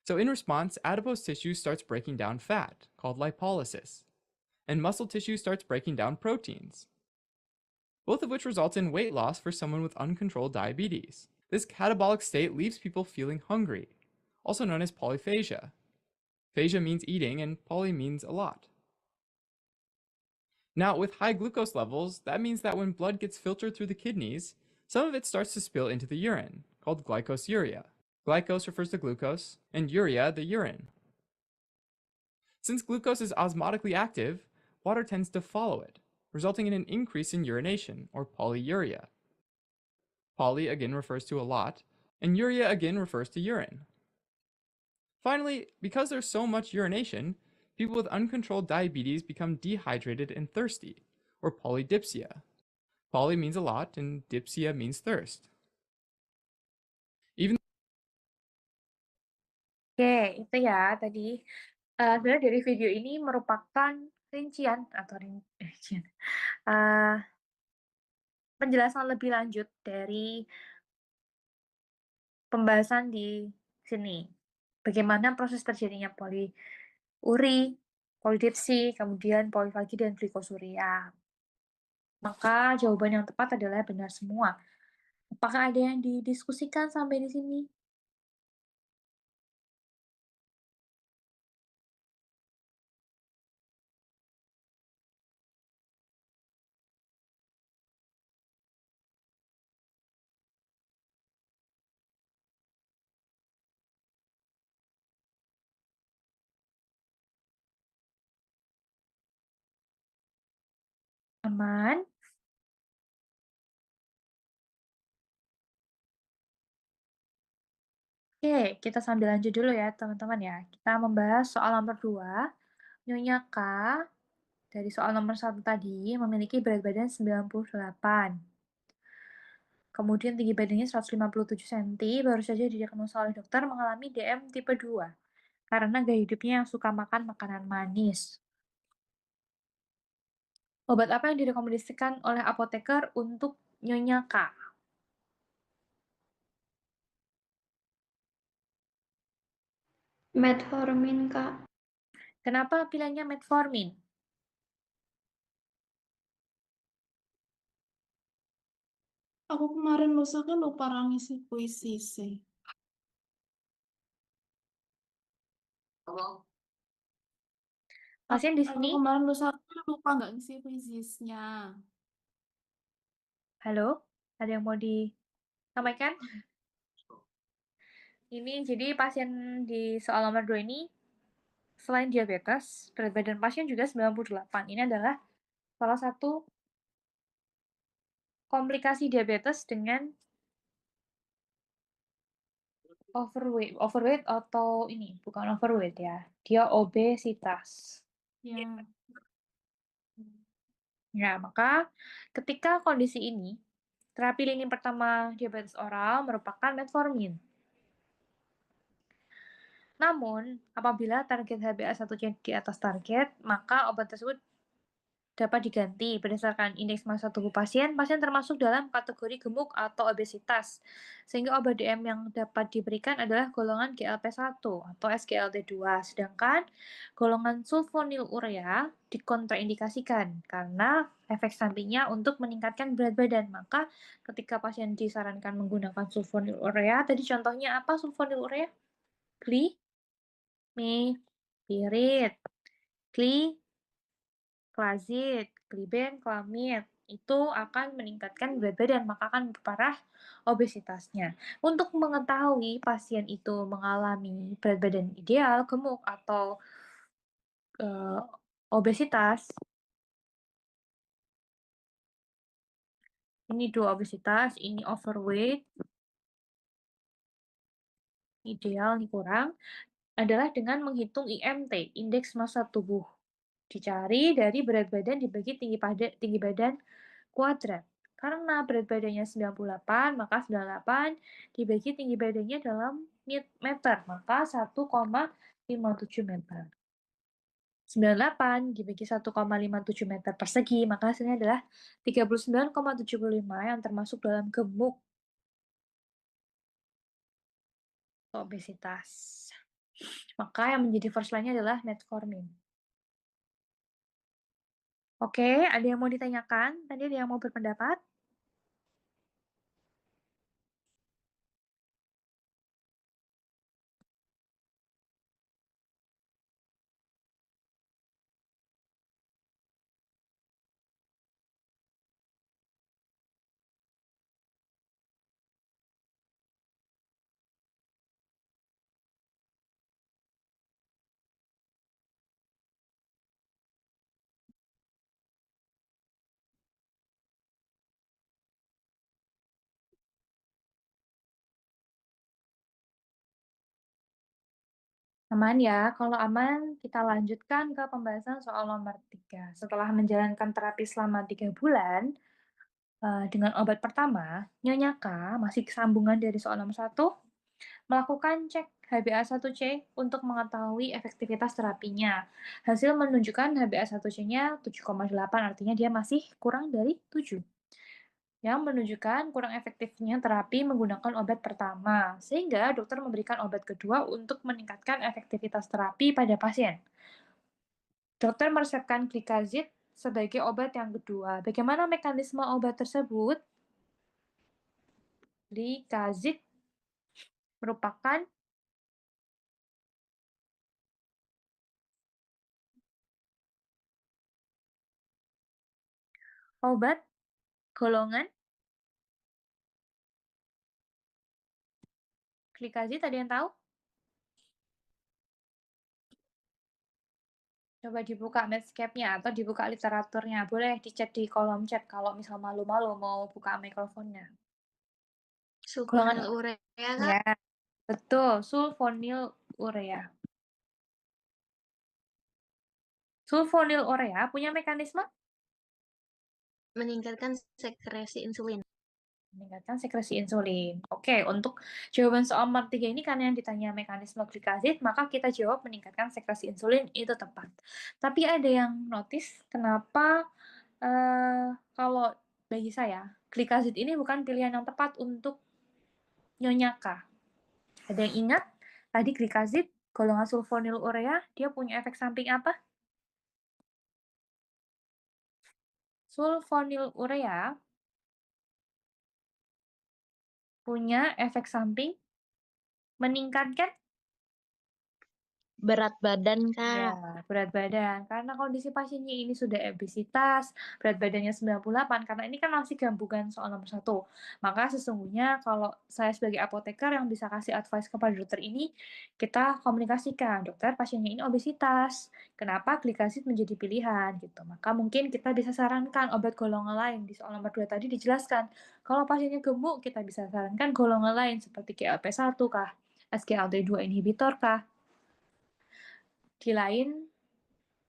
So in response, adipose tissue starts breaking down fat, called lipolysis, and muscle tissue starts breaking down proteins, both of which result in weight loss for someone with uncontrolled diabetes. This catabolic state leaves people feeling hungry, also known as polyphagia. Phasia means eating, and poly means a lot. Now, with high glucose levels, that means that when blood gets filtered through the kidneys, some of it starts to spill into the urine, called glycosuria. Glycose refers to glucose, and urea, the urine. Since glucose is osmotically active, water tends to follow it, resulting in an increase in urination, or polyuria. Poly again refers to a lot, and urea again refers to urine. Finally, because there's so much urination, people with uncontrolled diabetes become dehydrated and thirsty, or polydipsia. Poly means a lot, and dipsia means thirst. Even
Oke, itu ya tadi. Sebenarnya dari video ini merupakan rincian atau rincian, penjelasan lebih lanjut dari pembahasan di sini. bagaimana proses terjadinya poliuri, polidipsi, kemudian polifagi dan glikosuria. Maka jawaban yang tepat adalah benar semua. Apakah ada yang didiskusikan sampai di sini? Aman? Oke, kita sambil lanjut dulu ya teman-teman ya. Kita membahas soal nomor 2. Nyonya K dari soal nomor 1 tadi memiliki berat badan 98. Kemudian tinggi badannya 157 cm, baru saja didiagnosa oleh dokter mengalami DM tipe 2 karena gaya hidupnya yang suka makan makanan manis. Obat apa yang direkomendasikan oleh apoteker untuk Nyonya K?
Metformin, Kak.
Kenapa pilihannya metformin?
Aku kemarin lusa kan lupa ngisi puisi sih.
Pasien di
Aku
sini,
kemarin lusa kan lupa nggak ngisi puisisnya.
halo, ada yang mau disampaikan? Ini jadi pasien di soal nomor 2 ini selain diabetes, berat badan pasien juga 98. Ini adalah salah satu komplikasi diabetes dengan overweight atau ini bukan overweight ya, dia obesitas.
Ya.
Ya, maka ketika kondisi ini, terapi lini pertama diabetes oral merupakan metformin. Namun, apabila target HbA1c di atas target, maka obat tersebut dapat diganti berdasarkan indeks massa tubuh pasien. Pasien termasuk dalam kategori gemuk atau obesitas, sehingga obat DM yang dapat diberikan adalah golongan GLP-1 atau SGLT2, sedangkan golongan sulfonylurea dikontraindikasikan karena efek sampingnya untuk meningkatkan berat badan. Maka ketika pasien disarankan menggunakan sulfonylurea, tadi contohnya apa sulfonylurea? Glimipirid, Glazid, Gliben, Clamid, itu akan meningkatkan berat badan, maka akan memperparah obesitasnya. Untuk mengetahui pasien itu mengalami berat badan ideal, gemuk, atau obesitas, ini dua obesitas, ini overweight, ideal, ini kurang, adalah dengan menghitung IMT, indeks massa tubuh. Dicari dari berat badan dibagi tinggi badan kuadrat. Karena berat badannya 98, maka 98 dibagi tinggi badannya dalam meter, maka 1,57 meter. 98 dibagi 1,57 meter persegi, maka hasilnya adalah 39,75 yang termasuk dalam gemuk obesitas. Maka yang menjadi first line-nya adalah metformin. Oke, ada yang mau ditanyakan? Tadi ada yang mau berpendapat? Aman ya, kalau aman kita lanjutkan ke pembahasan soal nomor 3. Setelah menjalankan terapi selama 3 bulan, dengan obat pertama, Nyonya K, masih sambungan dari soal nomor 1, melakukan cek HbA1c untuk mengetahui efektivitas terapinya. Hasil menunjukkan HbA1c-nya 7,8, artinya dia masih kurang dari 7. yang menunjukkan kurang efektifnya terapi menggunakan obat pertama, sehingga dokter memberikan obat kedua untuk meningkatkan efektivitas terapi pada pasien. Dokter meresepkan glikazid sebagai obat yang kedua. Bagaimana mekanisme obat tersebut? Glikazid merupakan obat golongan glikazid, ada yang tahu? Coba dibuka Medscape-nya atau dibuka literaturnya. Boleh dicek di kolom chat kalau misal malu-malu mau buka mikrofonnya. Golongan
Sulfonyl urea, Kak,
ya, betul, sulfonyl urea. Sulfonyl urea punya mekanisme
meningkatkan sekresi insulin.
meningkatkan sekresi insulin. Oke, untuk jawaban soal nomor 3 ini karena yang ditanya mekanisme glikazid, maka kita jawab meningkatkan sekresi insulin itu tepat. Tapi ada yang notice kenapa kalau bagi saya glikazid ini bukan pilihan yang tepat untuk Nyonya K. Ada yang ingat tadi glikazid golongan sulfonyl urea dia punya efek samping apa? Sulfonyl urea punya efek samping meningkatkan
Berat badan,
ya,
Kak.
berat badan. Karena kondisi pasiennya ini sudah obesitas, berat badannya 98, karena ini kan masih gabungan soal nomor 1. Maka sesungguhnya kalau saya sebagai apoteker yang bisa kasih advice kepada dokter ini, kita komunikasikan, dokter pasiennya ini obesitas, kenapa glikazid menjadi pilihan gitu. Maka mungkin kita bisa sarankan obat golongan lain. Di soal nomor 2 tadi dijelaskan, kalau pasiennya gemuk kita bisa sarankan golongan lain seperti GLP-1 kah, SGLT2 inhibitor kah. Di lain,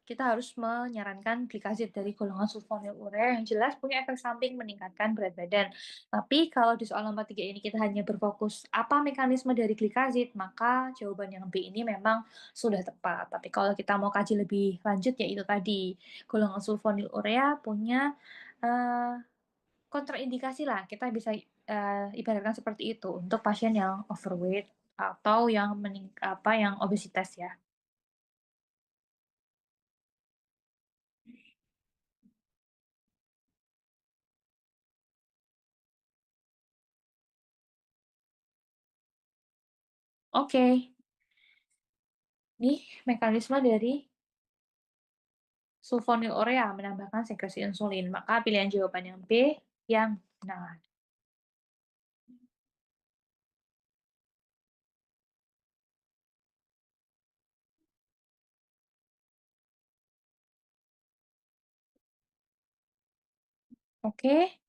kita harus menyarankan glikazid dari golongan sulfonyl urea yang jelas punya efek samping meningkatkan berat badan. Tapi kalau di soal nomor 3 ini kita hanya berfokus apa mekanisme dari glikazid, maka jawaban yang B ini memang sudah tepat. Tapi kalau kita mau kaji lebih lanjut, yaitu tadi golongan sulfonyl urea punya kontraindikasi lah. Kita bisa ibaratkan seperti itu untuk pasien yang overweight atau yang obesitas ya. Oke. Nih mekanisme dari sulfonyl urea menambahkan sekresi insulin. Maka pilihan jawaban yang B yang benar. Oke.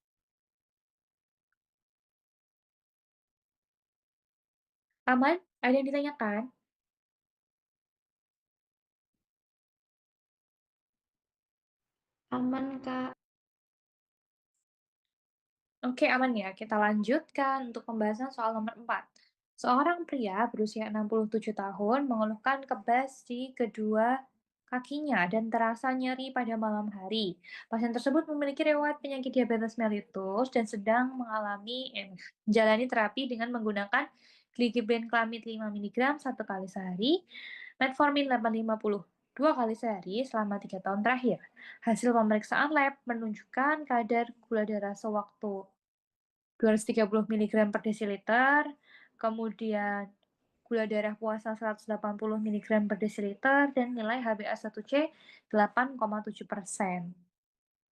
Aman? Ada yang ditanyakan? Aman, Kak. Oke, aman ya. Kita lanjutkan untuk pembahasan soal nomor 4. Seorang pria berusia 67 tahun mengeluhkan kebas di kedua kakinya dan terasa nyeri pada malam hari. Pasien tersebut memiliki riwayat penyakit diabetes mellitus dan sedang menjalani terapi dengan menggunakan gligibenclamid 5 mg 1 kali sehari, metformin 850 2 kali sehari selama 3 tahun terakhir. Hasil pemeriksaan lab menunjukkan kadar gula darah sewaktu 230 mg per desiliter, kemudian gula darah puasa 180 mg per desiliter, dan nilai HbA1c 8,7%.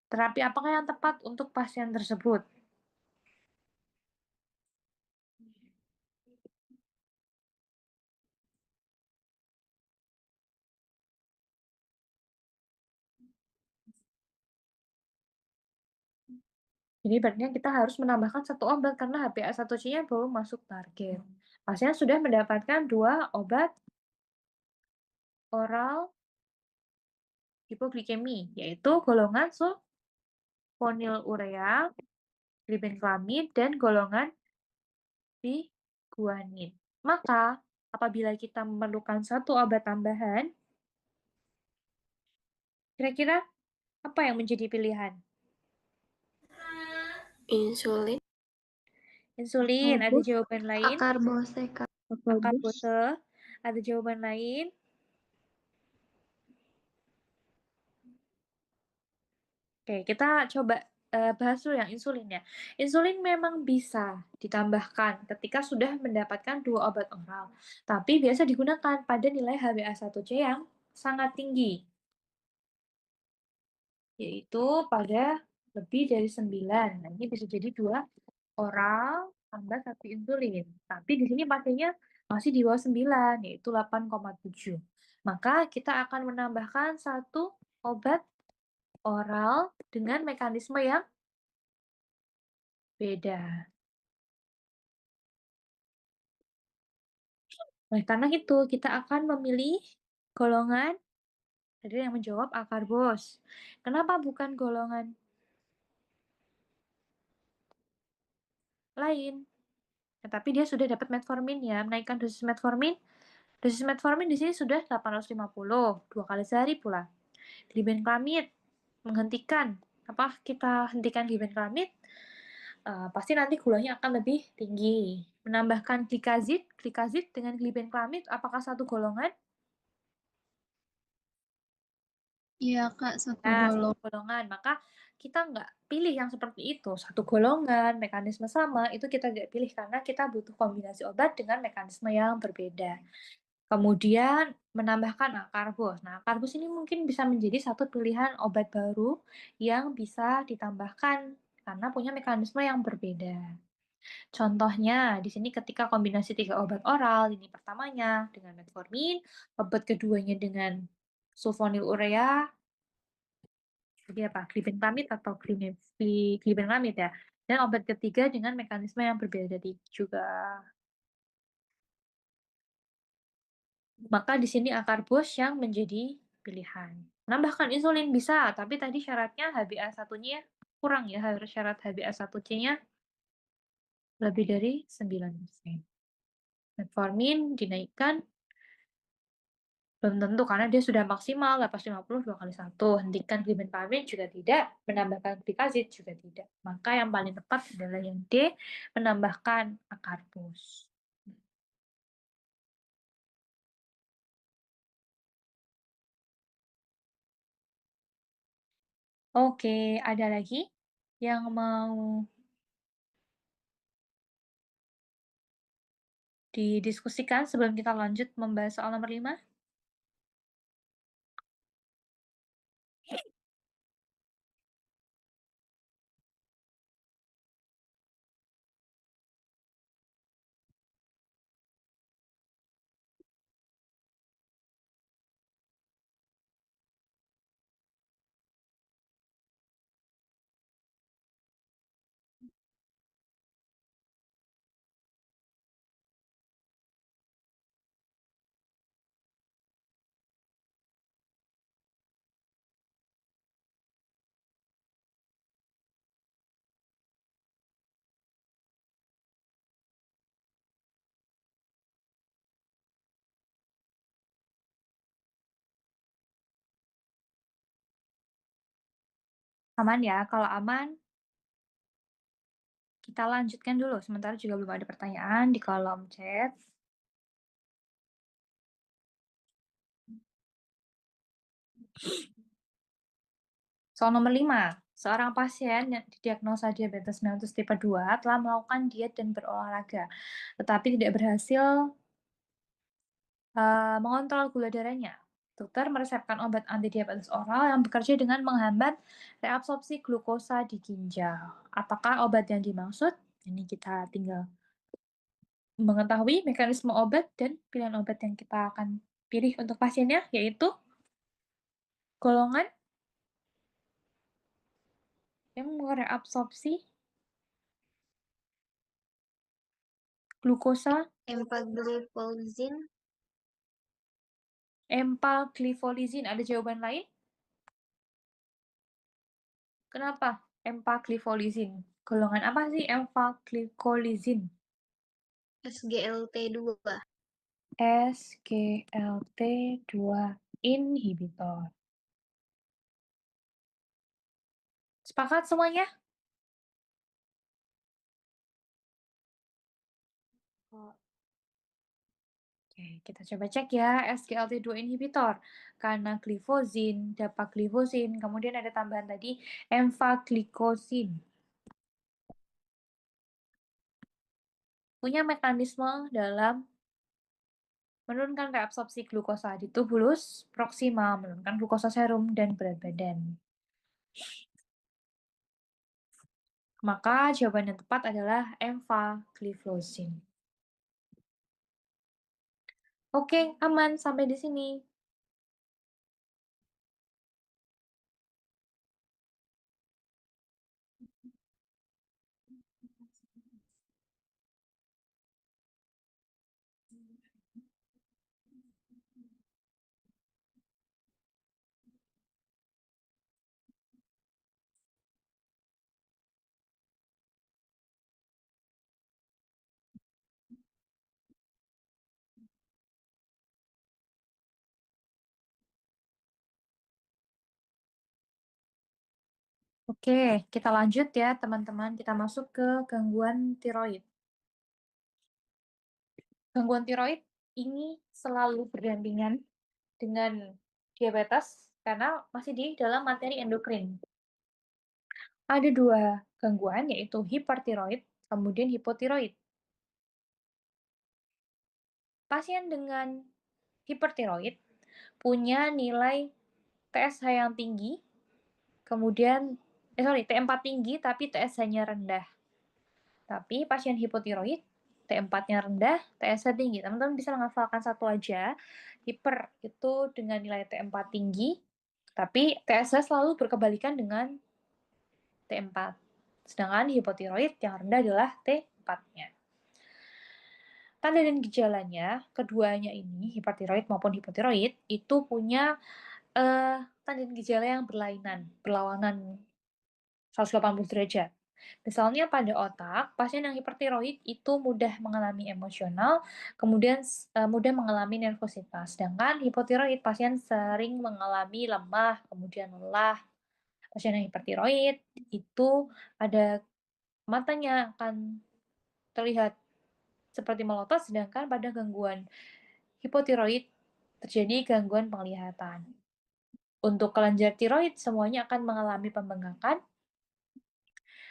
Terapi apakah yang tepat untuk pasien tersebut? Jadi berarti kita harus menambahkan 1 obat karena HbA1c-nya belum masuk target. Pasien sudah mendapatkan 2 obat oral hipoglikemi, yaitu golongan sulfonyl urea, glibenclamid, dan golongan biguanid. Maka, apabila kita memerlukan 1 obat tambahan, kira-kira apa yang menjadi pilihan?
Insulin.
Insulin, ada
Akarbos.
jawaban lain?
Akarbose, Kak.
Akarbose, ada jawaban lain? Oke, kita coba bahas dulu yang insulin ya. Insulin memang bisa ditambahkan ketika sudah mendapatkan 2 obat oral, tapi biasa digunakan pada nilai HbA1c yang sangat tinggi, yaitu pada lebih dari 9. Nah, ini bisa jadi 2 oral tambah 1 insulin. Tapi di sini pakainya masih di bawah 9, yaitu 8,7. Maka kita akan menambahkan 1 obat oral dengan mekanisme yang beda. Oleh karena itu, kita akan memilih golongan tadi yang menjawab akarbos. Kenapa bukan golongan lain? Tetapi dia sudah dapat metformin ya, menaikkan dosis metformin. Dosis metformin di sini sudah 850, 2 kali sehari pula. Glibenclamid, menghentikan. Apa kita hentikan glibenclamid? Pasti nanti gulanya akan lebih tinggi. Menambahkan glikazid dengan glibenclamid, apakah satu golongan?
Iya, Kak, satu
Nah,
golong.
satu golongan. Maka kita nggak pilih yang seperti itu. Satu golongan, mekanisme sama, itu kita nggak pilih karena kita butuh kombinasi obat dengan mekanisme yang berbeda. Kemudian menambahkan akarbos. Nah, akarbos ini mungkin bisa menjadi satu pilihan obat baru yang bisa ditambahkan karena punya mekanisme yang berbeda. Contohnya, di sini ketika kombinasi 3 obat oral, ini pertamanya dengan metformin, obat keduanya dengan sulfonylurea, jadi apa? Glibenclamid atau glibenclamid ya. Dan obat ketiga dengan mekanisme yang berbeda juga. Maka di sini akarbos yang menjadi pilihan. Menambahkan insulin bisa, tapi tadi syaratnya HbA1-nya kurang ya, harus syarat HbA1c-nya lebih dari 9%. Metformin dinaikkan belum tentu karena dia sudah maksimal 850 2 kali 1. Hentikan glibenclamid juga tidak, menambahkan glikazid juga tidak. Maka yang paling tepat adalah yang D, menambahkan akarbos. Oke, ada lagi yang mau didiskusikan sebelum kita lanjut membahas soal nomor 5? Aman ya? Kalau aman, kita lanjutkan dulu. Sementara juga belum ada pertanyaan di kolom chat. Soal nomor 5, seorang pasien yang didiagnosa diabetes mellitus tipe 2 telah melakukan diet dan berolahraga, tetapi tidak berhasil mengontrol gula darahnya. Dokter meresepkan obat antidiabetes oral yang bekerja dengan menghambat reabsorpsi glukosa di ginjal. Apakah obat yang dimaksud? Ini kita tinggal mengetahui mekanisme obat dan pilihan obat yang kita akan pilih untuk pasiennya, yaitu golongan yang mereabsorpsi glukosa,
Empagliflozin.
empagliflozin. Ada jawaban lain? Kenapa empagliflozin? Golongan apa sih empagliflozin?
SGLT2.
SGLT2 inhibitor. Sepakat semuanya? Oke, kita coba cek ya SGLT2 inhibitor. Karena glifozin, dapagliflozin, kemudian ada tambahan tadi empagliflozin. Punya mekanisme dalam menurunkan reabsorpsi glukosa di tubulus proksima, menurunkan glukosa serum dan berat badan. Maka jawaban yang tepat adalah empagliflozin. Oke, aman sampai di sini. Oke, kita lanjut ya teman-teman. Kita masuk ke gangguan tiroid. Gangguan tiroid ini selalu berdampingan dengan diabetes karena masih di dalam materi endokrin. Ada dua gangguan yaitu hipertiroid, kemudian hipotiroid. Pasien dengan hipertiroid punya nilai TSH yang tinggi, kemudian T4 tinggi tapi TSH-nya rendah. Tapi pasien hipotiroid T4-nya rendah, TSH tinggi. Teman-teman bisa menghafalkan satu aja. Hiper itu dengan nilai T4 tinggi, tapi TSH selalu berkebalikan dengan T4. Sedangkan hipotiroid yang rendah adalah T4-nya. Tanda dan gejalanya, keduanya ini, hipertiroid maupun hipotiroid, itu punya tanda dan gejala yang berlawanan 180 derajat. Misalnya pada otak, pasien yang hipertiroid itu mudah mengalami emosional, kemudian mudah mengalami nervositas. Sedangkan hipotiroid pasien sering mengalami lemah, kemudian lelah. Pasien yang hipertiroid itu ada matanya akan terlihat seperti melotot, sedangkan pada gangguan hipotiroid terjadi gangguan penglihatan. Untuk kelenjar tiroid semuanya akan mengalami pembengkakan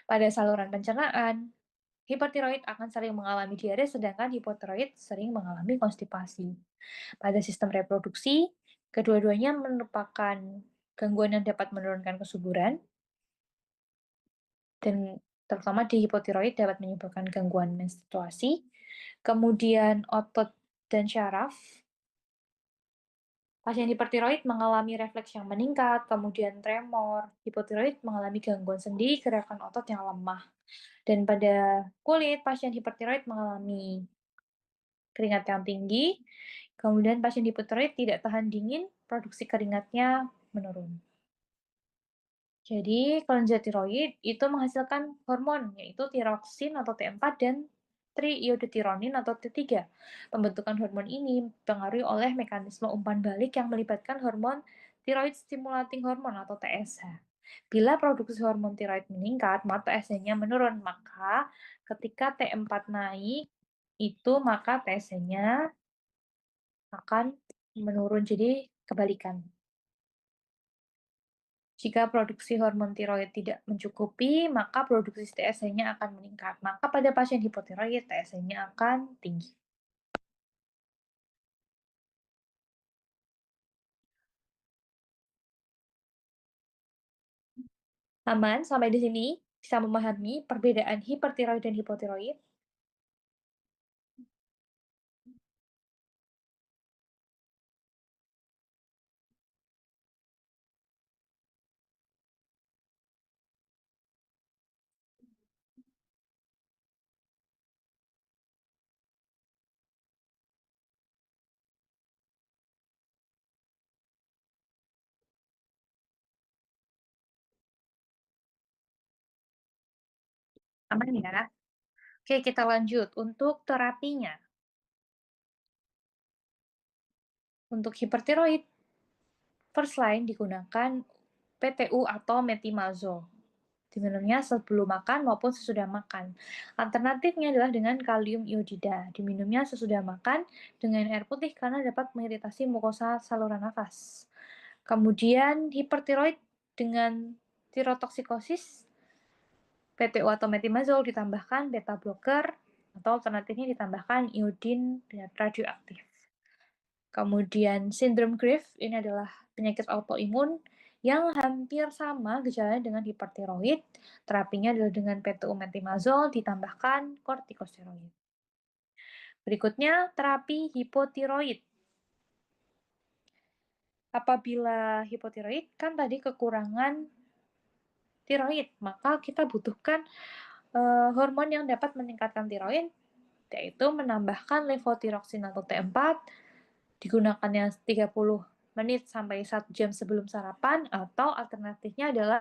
pada saluran pencernaan. Hipertiroid akan sering mengalami diare, sedangkan hipotiroid sering mengalami konstipasi. Pada sistem reproduksi, kedua-duanya merupakan gangguan yang dapat menurunkan kesuburan, dan terutama di hipotiroid dapat menyebabkan gangguan menstruasi. Kemudian otot dan syaraf. Pasien hipertiroid mengalami refleks yang meningkat, kemudian tremor. Hipotiroid mengalami gangguan sendi, gerakan otot yang lemah. Dan pada kulit, pasien hipertiroid mengalami keringat yang tinggi, kemudian pasien hipotiroid tidak tahan dingin, produksi keringatnya menurun. Jadi, kelenjar tiroid itu menghasilkan hormon, yaitu tiroksin atau T4 dan triiodetironin atau T3. Pembentukan hormon ini dipengaruhi oleh mekanisme umpan balik yang melibatkan hormon thyroid stimulating hormone atau TSH. Bila produksi hormon tiroid meningkat, maka TSH-nya menurun. Maka ketika T4 naik, maka TSH-nya akan menurun. Jadi kebalikan. Jika produksi hormon tiroid tidak mencukupi, maka produksi TSH-nya akan meningkat. Maka pada pasien hipotiroid, TSH-nya akan tinggi. Aman sampai di sini? Bisa memahami perbedaan hipertiroid dan hipotiroid? Aman ya? Oke, kita lanjut. Untuk terapinya. Untuk hipertiroid, first line digunakan PTU atau metimazole. Diminumnya sebelum makan maupun sesudah makan. Alternatifnya adalah dengan kalium iodida. Diminumnya sesudah makan dengan air putih karena dapat mengiritasi mukosa saluran nafas. Kemudian hipertiroid dengan tirotoksikosis, PTU atau metimazol ditambahkan beta blocker atau alternatifnya ditambahkan iodin radioaktif. Kemudian sindrom Graves ini adalah penyakit autoimun yang hampir sama gejalanya dengan hipertiroid. Terapinya adalah dengan PTU metimazol ditambahkan kortikosteroid. Berikutnya terapi hipotiroid. Apabila hipotiroid kan tadi kekurangan tiroid, maka kita butuhkan hormon yang dapat meningkatkan tiroid, yaitu menambahkan levotiroksin atau T4, digunakannya 30 menit sampai 1 jam sebelum sarapan, atau alternatifnya adalah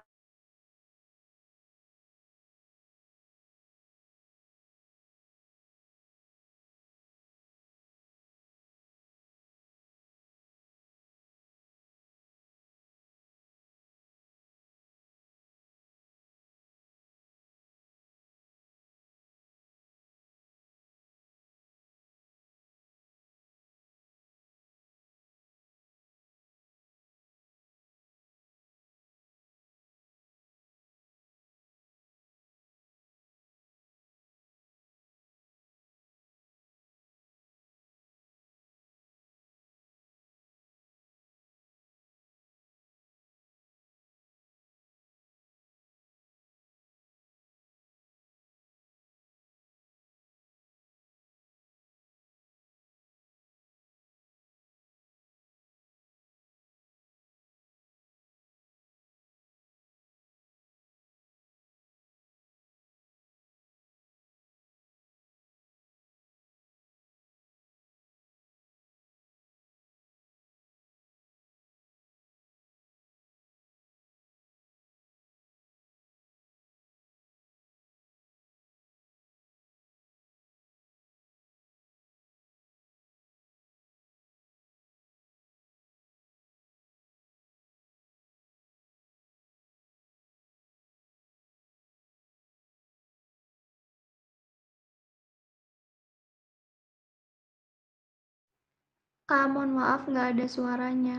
Kak, mohon maaf nggak ada suaranya.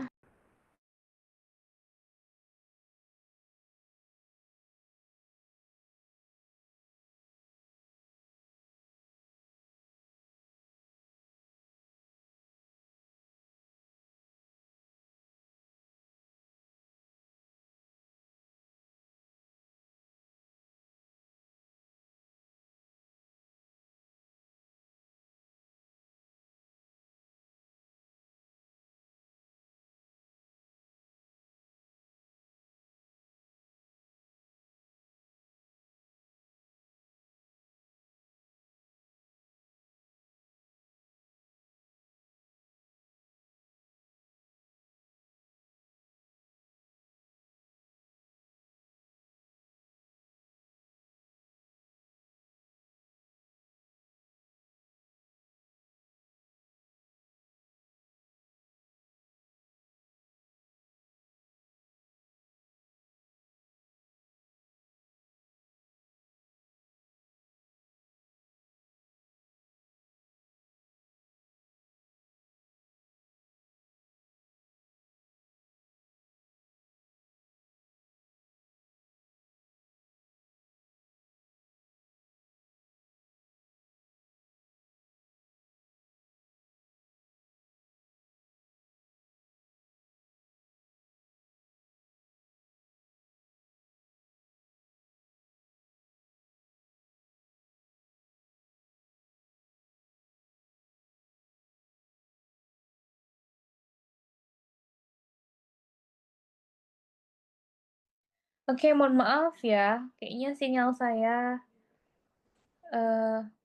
Oke, mohon maaf ya, kayaknya sinyal saya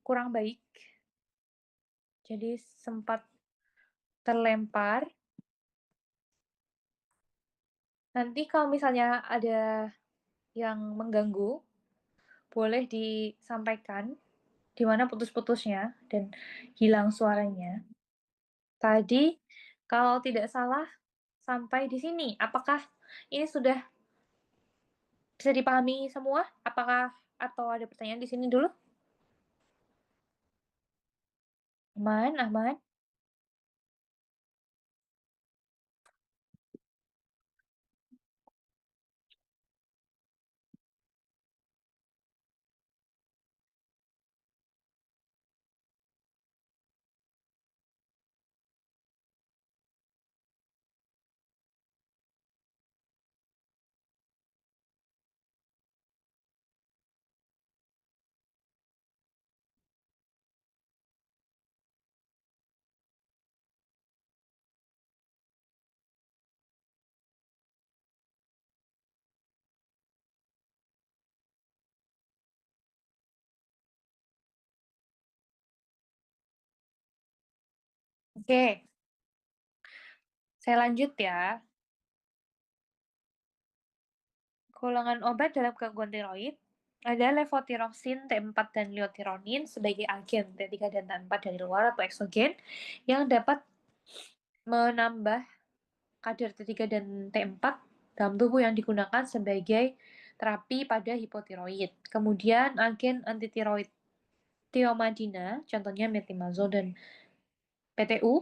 kurang baik, jadi sempat terlempar. Nanti kalau misalnya ada yang mengganggu, boleh disampaikan di mana putus-putusnya dan hilang suaranya. Tadi kalau tidak salah sampai di sini. Apakah ini sudah Bisa dipahami semua? Apakah atau ada pertanyaan di sini dulu? Aman, aman. Oke, saya lanjut ya. Golongan obat dalam gangguan tiroid ada levotiroxin, T4, dan liothyronin sebagai agen T3 dan T4 dari luar atau eksogen yang dapat menambah kadar T3 dan T4 dalam tubuh yang digunakan sebagai terapi pada hipotiroid. Kemudian agen antitiroid Thiomadina, contohnya metimazole dan PTU,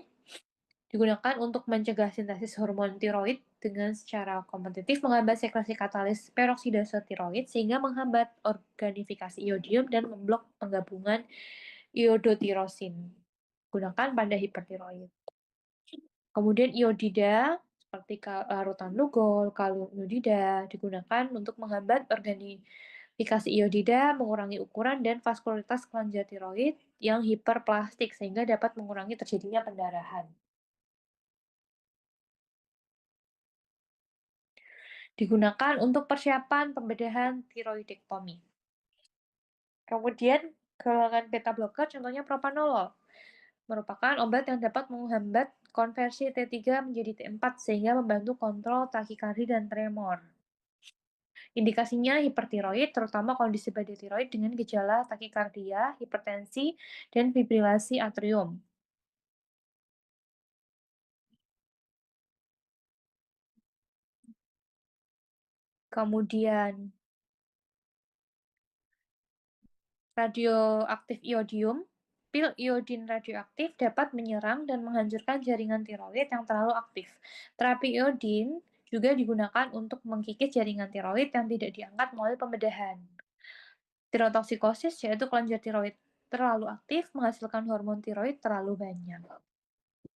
digunakan untuk mencegah sintesis hormon tiroid dengan secara kompetitif menghambat sekresi katalis peroksidase tiroid sehingga menghambat organifikasi iodium dan memblok penggabungan iodotirosin gunakan pada hipertiroid. Kemudian iodida seperti larutan Lugol, kalium iodida digunakan untuk menghambat organifikasi iodida, mengurangi ukuran dan vaskularitas kelenjar tiroid yang hiperplastik sehingga dapat mengurangi terjadinya pendarahan. Digunakan untuk persiapan pembedahan tiroidektomi. Kemudian golongan beta blocker contohnya propanolol merupakan obat yang dapat menghambat konversi T3 menjadi T4 sehingga membantu kontrol takikardi dan tremor. Indikasinya hipertiroid, terutama kondisi pada tiroid dengan gejala takikardia, hipertensi, dan fibrilasi atrium. Kemudian radioaktif iodium, pil iodin radioaktif dapat menyerang dan menghancurkan jaringan tiroid yang terlalu aktif. Terapi iodin juga digunakan untuk mengkikis jaringan tiroid yang tidak diangkat melalui pembedahan. Tirotoksikosis yaitu kelenjar tiroid terlalu aktif menghasilkan hormon tiroid terlalu banyak.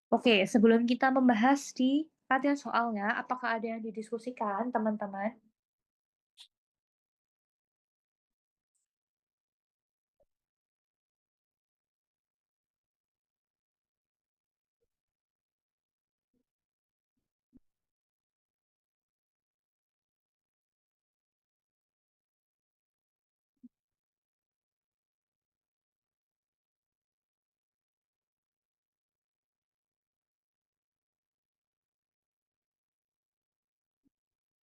Oke, sebelum kita membahas di latihan soalnya, apakah ada yang didiskusikan, teman-teman?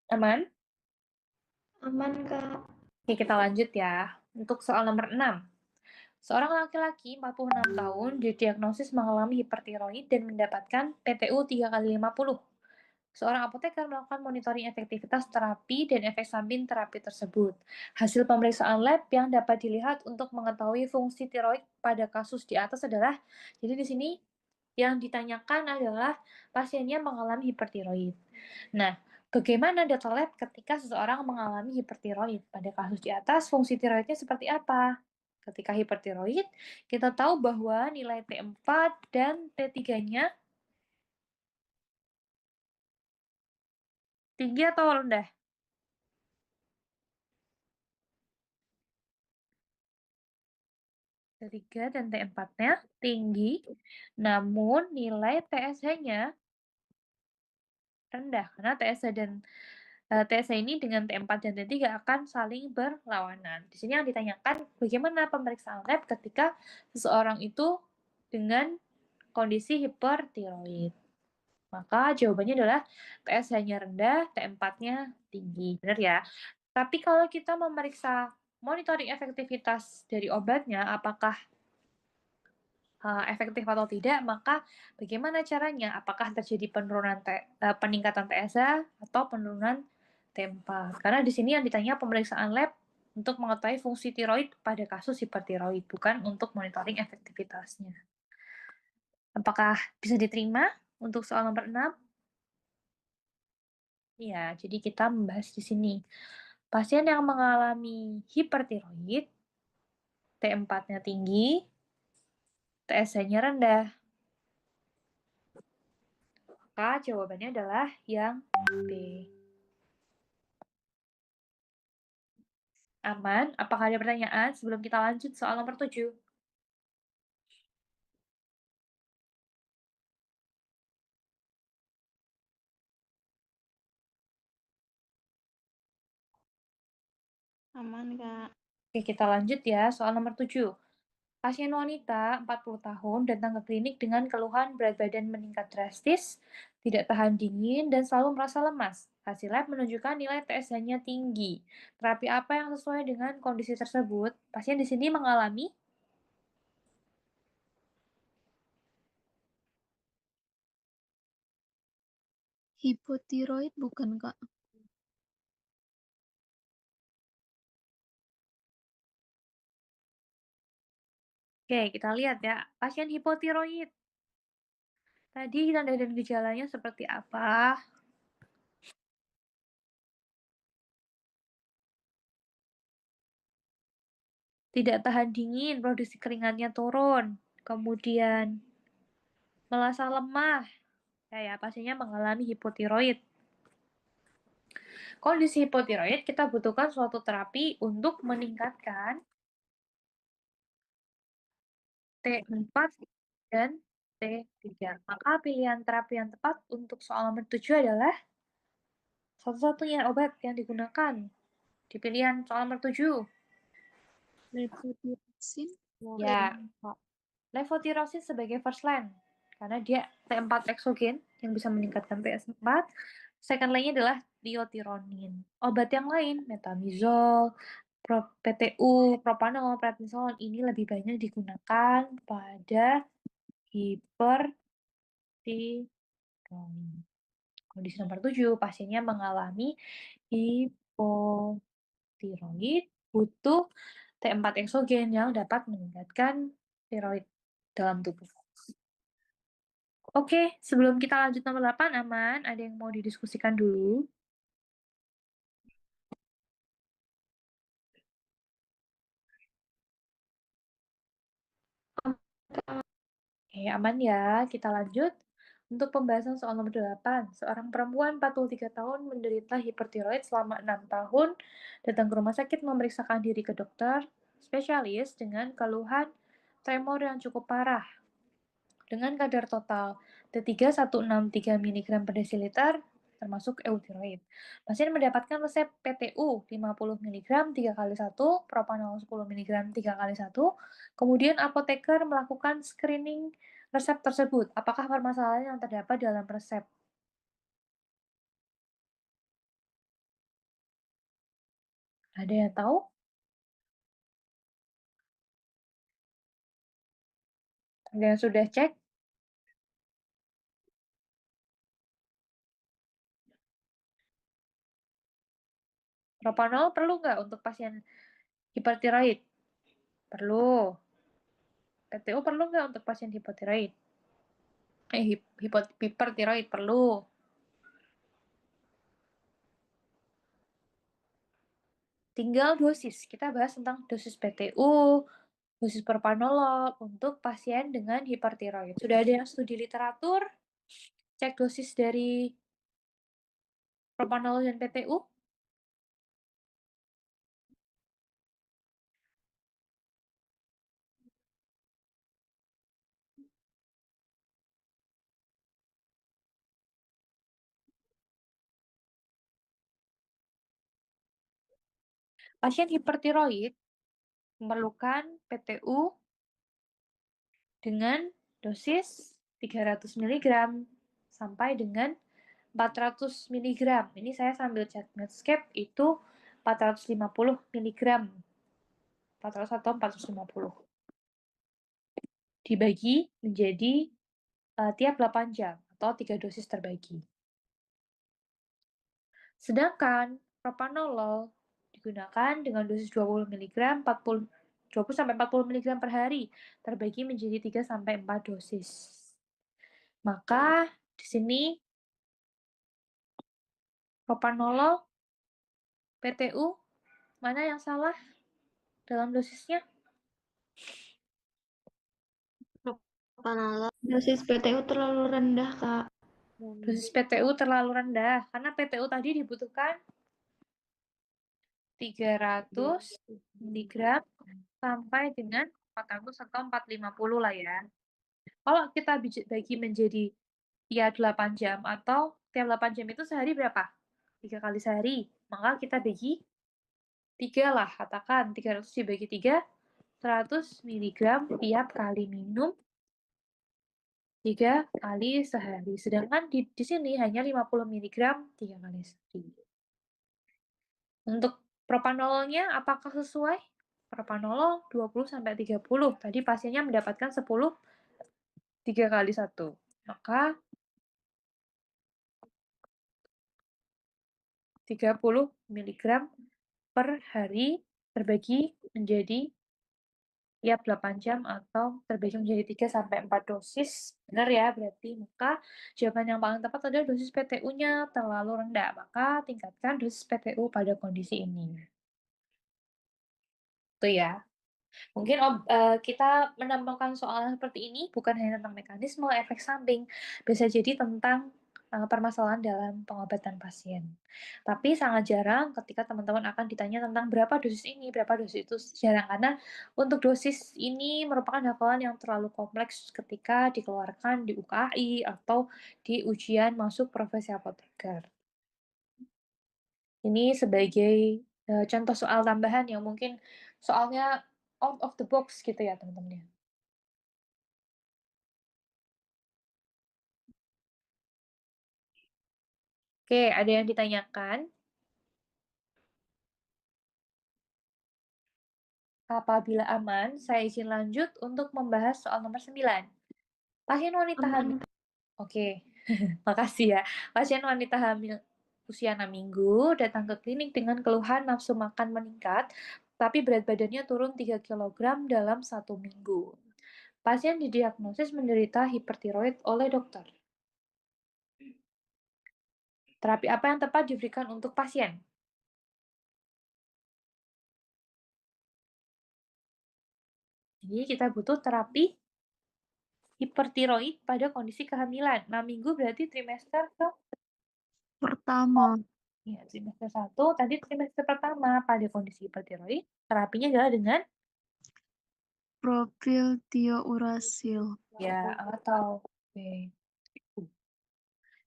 Aman?
Aman, Kak.
Oke, kita lanjut ya. Untuk soal nomor 6. Seorang laki-laki 46 tahun didiagnosis mengalami hipertiroid dan mendapatkan PTU 3x50. Seorang apoteker melakukan monitoring efektivitas terapi dan efek samping terapi tersebut. Hasil pemeriksaan lab yang dapat dilihat untuk mengetahui fungsi tiroid pada kasus di atas adalah, jadi di sini yang ditanyakan adalah pasiennya mengalami hipertiroid. Nah, bagaimana data lab ketika seseorang mengalami hipertiroid? Pada kasus di atas, fungsi tiroidnya seperti apa? Ketika hipertiroid, kita tahu bahwa nilai T4 dan T3-nya tinggi atau rendah? T3 dan T4-nya tinggi, namun nilai TSH-nya rendah karena TSH ini dengan T4 dan T3 akan saling berlawanan. Di sini yang ditanyakan bagaimana pemeriksaan lab ketika seseorang itu dengan kondisi hipertiroid. Maka jawabannya adalah TSH-nya rendah, T4-nya tinggi. Benar ya? Tapi kalau kita memeriksa monitoring efektivitas dari obatnya, apakah efektif atau tidak, maka bagaimana caranya? Apakah terjadi peningkatan TSH atau penurunan T4. Karena di sini yang ditanya pemeriksaan lab untuk mengetahui fungsi tiroid pada kasus hipertiroid, bukan untuk monitoring efektivitasnya. Apakah bisa diterima untuk soal nomor 6? Ya, jadi kita membahas di sini. Pasien yang mengalami hipertiroid, T4-nya tinggi, TSH-nya rendah. Maka jawabannya adalah yang B. Aman? Apakah ada pertanyaan sebelum kita lanjut soal nomor 7?
Aman, Kak.
Oke, kita lanjut ya. Soal nomor 7. Pasien wanita 40 tahun datang ke klinik dengan keluhan berat badan meningkat drastis, tidak tahan dingin, dan selalu merasa lemas. Hasil lab menunjukkan nilai TSH-nya tinggi. Terapi apa yang sesuai dengan kondisi tersebut? Pasien di sini mengalami
Hipotiroid bukan, Kak?
Oke, kita lihat ya. Pasien hipotiroid. Tadi tanda dan gejalanya seperti apa? Tidak tahan dingin, produksi keringatnya turun. Kemudian merasa lemah. Ya, pasiennya mengalami hipotiroid. Kondisi hipotiroid kita butuhkan suatu terapi untuk meningkatkan T4 dan T3. Maka pilihan terapi yang tepat untuk soal nomor 7 adalah satu-satunya obat yang digunakan di pilihan soal nomor 7.
Levotiroxin?
Ya, levotiroxin sebagai first line. Karena dia T4 eksogen yang bisa meningkatkan TS4. Second line-nya adalah diotironin. Obat yang lain, metamizol, PTU, propanol, prednisone ini lebih banyak digunakan pada hipertiroid. Kondisi nomor 7, pasiennya mengalami hipotiroid, butuh T4 eksogen yang dapat meningkatkan tiroid dalam tubuh. Oke, sebelum kita lanjut nomor 8, aman? Ada yang mau didiskusikan dulu? Oke, aman ya. Kita lanjut. Untuk pembahasan soal nomor 8, seorang perempuan 43 tahun menderita hipertiroid selama 6 tahun, datang ke rumah sakit memeriksakan diri ke dokter spesialis dengan keluhan tremor yang cukup parah. Dengan kadar total T3,163 mg per desiliter, termasuk euthyroid. Pasien mendapatkan resep PTU 50 mg 3 kali 1, propanol 10 mg 3 kali 1, kemudian apoteker melakukan screening resep tersebut. Apakah permasalahan yang terdapat dalam resep? Ada yang tahu? Ada yang sudah cek? Propanol perlu nggak untuk pasien hipertiroid? Perlu. PTU perlu nggak untuk pasien hipotiroid? Hipertiroid perlu. Tinggal dosis. Kita bahas tentang dosis PTU, dosis propranolol untuk pasien dengan hipertiroid. Sudah ada yang studi literatur, cek dosis dari propranolol dan PTU? Pasien hipertiroid memerlukan PTU dengan dosis 300 mg sampai dengan 400 mg. Ini saya sambil chat Medscape itu 450 mg. 400 atau 450. Dibagi menjadi tiap 8 jam atau 3 dosis terbagi. Sedangkan propanolol digunakan dengan dosis 20 mg 20 sampai 40 mg per hari, terbagi menjadi 3 sampai 4 dosis. Maka di sini propanolol, PTU, mana yang salah dalam dosisnya?
Propanolol.
Dosis PTU terlalu rendah, Kak.
Dosis PTU terlalu rendah, karena PTU tadi dibutuhkan 300 mg sampai dengan 400 atau 450 lah ya. Kalau kita bagi menjadi ya 8 jam atau tiap 8 jam itu sehari berapa? 3 kali sehari. Maka kita bagi 3 lah, katakan 300 dibagi 3, 100 mg tiap kali minum 3 kali sehari. Sedangkan di sini hanya 50 mg 3 kali sehari. Untuk propanololnya apakah sesuai? Propanolol 20 sampai 30. Tadi pasiennya mendapatkan 10 3 kali 1. Maka 30 mg per hari terbagi menjadi tiap 8 jam atau terbagi menjadi 3 sampai 4 dosis. Benar ya berarti. Maka jawaban yang paling tepat adalah dosis PTU-nya terlalu rendah. Maka tingkatkan dosis PTU pada kondisi ini. Itu ya. Mungkin kita menemukan soal seperti ini bukan hanya tentang mekanisme efek samping, bisa jadi tentang permasalahan dalam pengobatan pasien. Tapi sangat jarang ketika teman-teman akan ditanya tentang berapa dosis ini, berapa dosis itu. Jarang, karena untuk dosis ini merupakan hafalan yang terlalu kompleks ketika dikeluarkan di UKI atau di ujian masuk profesi apoteker. Ini sebagai contoh soal tambahan yang mungkin soalnya out of the box gitu ya teman-teman ya. Oke, ada yang ditanyakan? Apabila aman, saya izin lanjut untuk membahas soal nomor 9. Pasien wanita hamil. Oke, makasih ya. Pasien wanita hamil usia 6 minggu datang ke klinik dengan keluhan nafsu makan meningkat, tapi berat badannya turun 3 kg dalam 1 minggu. Pasien didiagnosis menderita hipertiroid oleh dokter. Terapi apa yang tepat diberikan untuk pasien? Jadi kita butuh terapi hipertiroid pada kondisi kehamilan. 6 minggu berarti trimester ke
Pertama,
ya, trimester 1. Tadi trimester pertama pada kondisi hipertiroid, terapinya adalah dengan
profil tiourasil.
ya atau oke.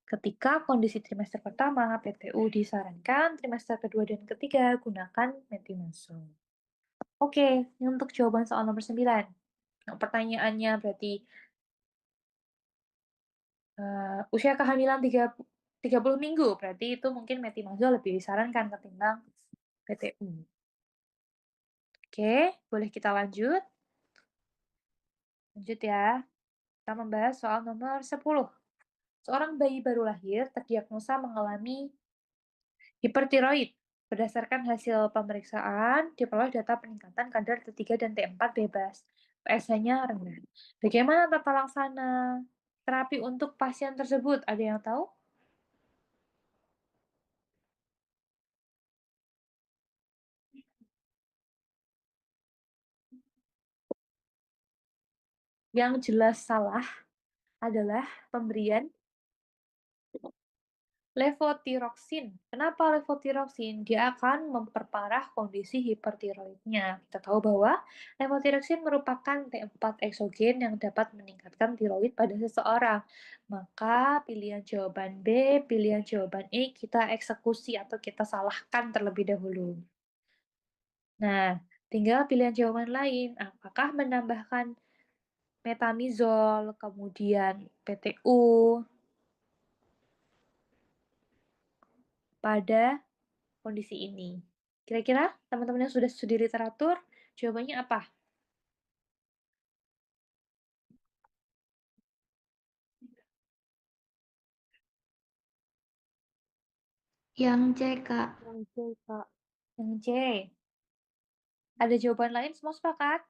Ketika kondisi trimester pertama, PTU disarankan, trimester kedua dan ketiga gunakan metimazole. Oke, ini untuk jawaban soal nomor 9. Nah, pertanyaannya berarti usia kehamilan 30 minggu, berarti itu mungkin metimazole lebih disarankan ketimbang PTU. Oke, boleh kita lanjut? Lanjut ya. Kita membahas soal nomor 10. Seorang bayi baru lahir terdiagnosa mengalami hipertiroid. Berdasarkan hasil pemeriksaan, diperoleh data peningkatan kadar T3 dan T4 bebas. PSA-nya rendah. Bagaimana tata laksana terapi untuk pasien tersebut? Ada yang tahu? Yang jelas salah adalah pemberian levotiroxin. Kenapa levotiroxin? Dia akan memperparah kondisi hipertiroidnya. Kita tahu bahwa levotiroxin merupakan T4 eksogen yang dapat meningkatkan tiroid pada seseorang. Maka pilihan jawaban B, pilihan jawaban E kita eksekusi atau kita salahkan terlebih dahulu. Nah, tinggal pilihan jawaban lain. Apakah menambahkan metamizol, kemudian PTU, pada kondisi ini. Kira-kira teman-teman yang sudah studi literatur, jawabannya apa?
Yang C, Kak.
Yang C, Kak. Yang C. Ada jawaban lain semua sepakat?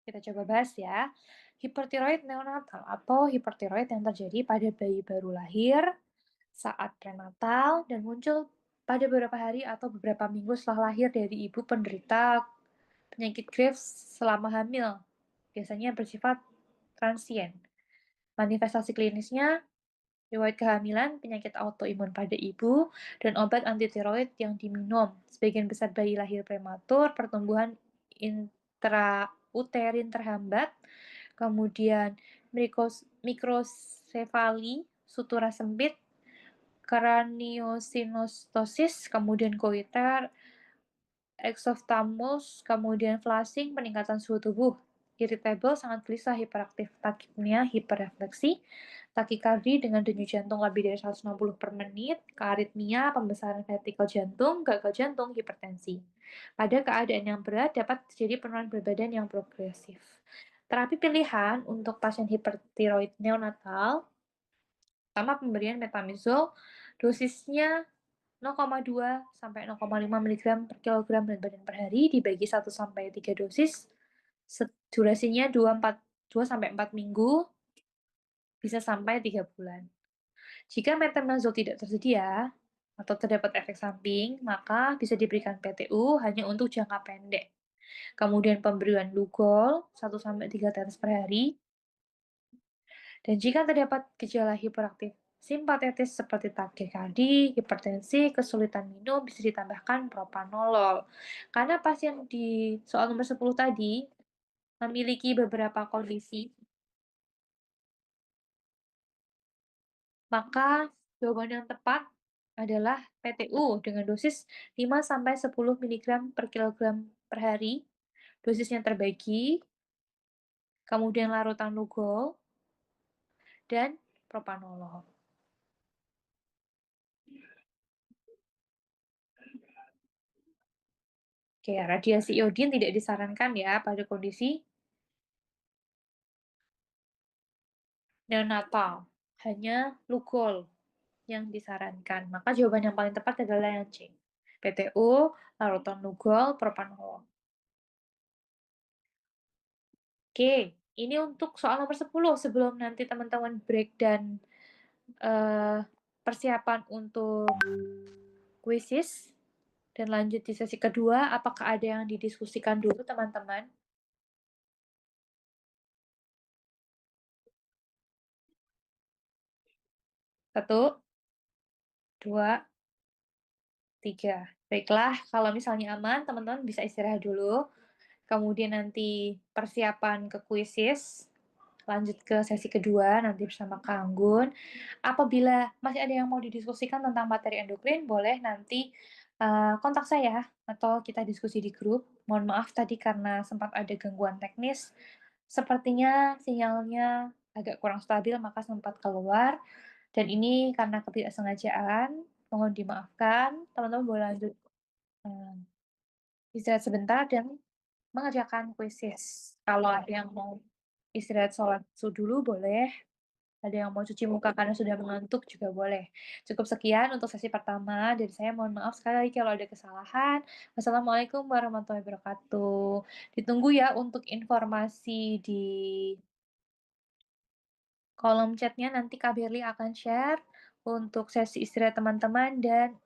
Kita coba bahas ya. Hipertiroid neonatal atau hipertiroid yang terjadi pada bayi baru lahir, saat prenatal, dan muncul pada beberapa hari atau beberapa minggu setelah lahir dari ibu penderita penyakit Graves selama hamil. Biasanya bersifat transien. Manifestasi klinisnya riwayat kehamilan, penyakit autoimun pada ibu, dan obat antitiroid yang diminum. Sebagian besar bayi lahir prematur, pertumbuhan intrauterin terhambat, kemudian mikrosefali, sutura sempit, kraniosinostosis, kemudian goiter, exophthalmos, kemudian flashing, peningkatan suhu tubuh, irritable, sangat gelisah, hiperaktif, takipnia, hiperrefleksi, takikardi dengan denyut jantung lebih dari 160 per menit, kearitmia, pembesaran vertikal jantung, gagal jantung, hipertensi. Pada keadaan yang berat dapat terjadi penurunan berat badan yang progresif. Terapi pilihan untuk pasien hipertiroid neonatal, pertama pemberian metamizole, dosisnya 0,2 sampai 0,5 mg per kilogram berat badan per hari dibagi 1 sampai 3 dosis. Durasinya 2 sampai 4 minggu, bisa sampai 3 bulan. Jika metamizole tidak tersedia atau terdapat efek samping, maka bisa diberikan PTU hanya untuk jangka pendek. Kemudian pemberian Lugol 1 sampai 3 tetes per hari. Dan jika terdapat gejala hiperaktif simpatetis seperti takikardi, hipertensi, kesulitan minum, bisa ditambahkan propanolol. Karena pasien di soal nomor 10 tadi memiliki beberapa kondisi, maka jawaban yang tepat adalah PTU dengan dosis 5 sampai 10 mg per kilogram per hari. Dosisnya terbagi, kemudian larutan Lugol dan propanolol. Oke, radiasi iodin tidak disarankan ya pada kondisi neonatal. Hanya Lugol yang disarankan. Maka jawaban yang paling tepat adalah yang C. PTU, larutan Lugol, propanolol. Oke, ini untuk soal nomor 10 sebelum nanti teman-teman break dan persiapan untuk kuisis dan lanjut di sesi kedua. Apakah ada yang didiskusikan dulu teman-teman? Satu, dua, tiga. Baiklah, kalau misalnya aman, teman-teman bisa istirahat dulu. Kemudian nanti persiapan ke kuisis, lanjut ke sesi kedua nanti bersama Kak Anggun. Apabila masih ada yang mau didiskusikan tentang materi endokrin, boleh nanti kontak saya atau kita diskusi di grup. Mohon maaf tadi karena sempat ada gangguan teknis. Sepertinya sinyalnya agak kurang stabil, maka sempat keluar. Dan ini karena ketidaksengajaan, mohon dimaafkan. Teman-teman boleh lanjut istirahat sebentar dan mengerjakan kuisis. Kalau ada yang mau istirahat sholat dulu boleh. Ada yang mau cuci muka karena sudah mengantuk juga boleh. Cukup sekian untuk sesi pertama dari saya. Mohon maaf sekali lagi kalau ada kesalahan. Wassalamualaikum warahmatullahi wabarakatuh. Ditunggu ya untuk informasi di kolom chatnya. Nanti Kak Berli akan share untuk sesi istirahat teman-teman dan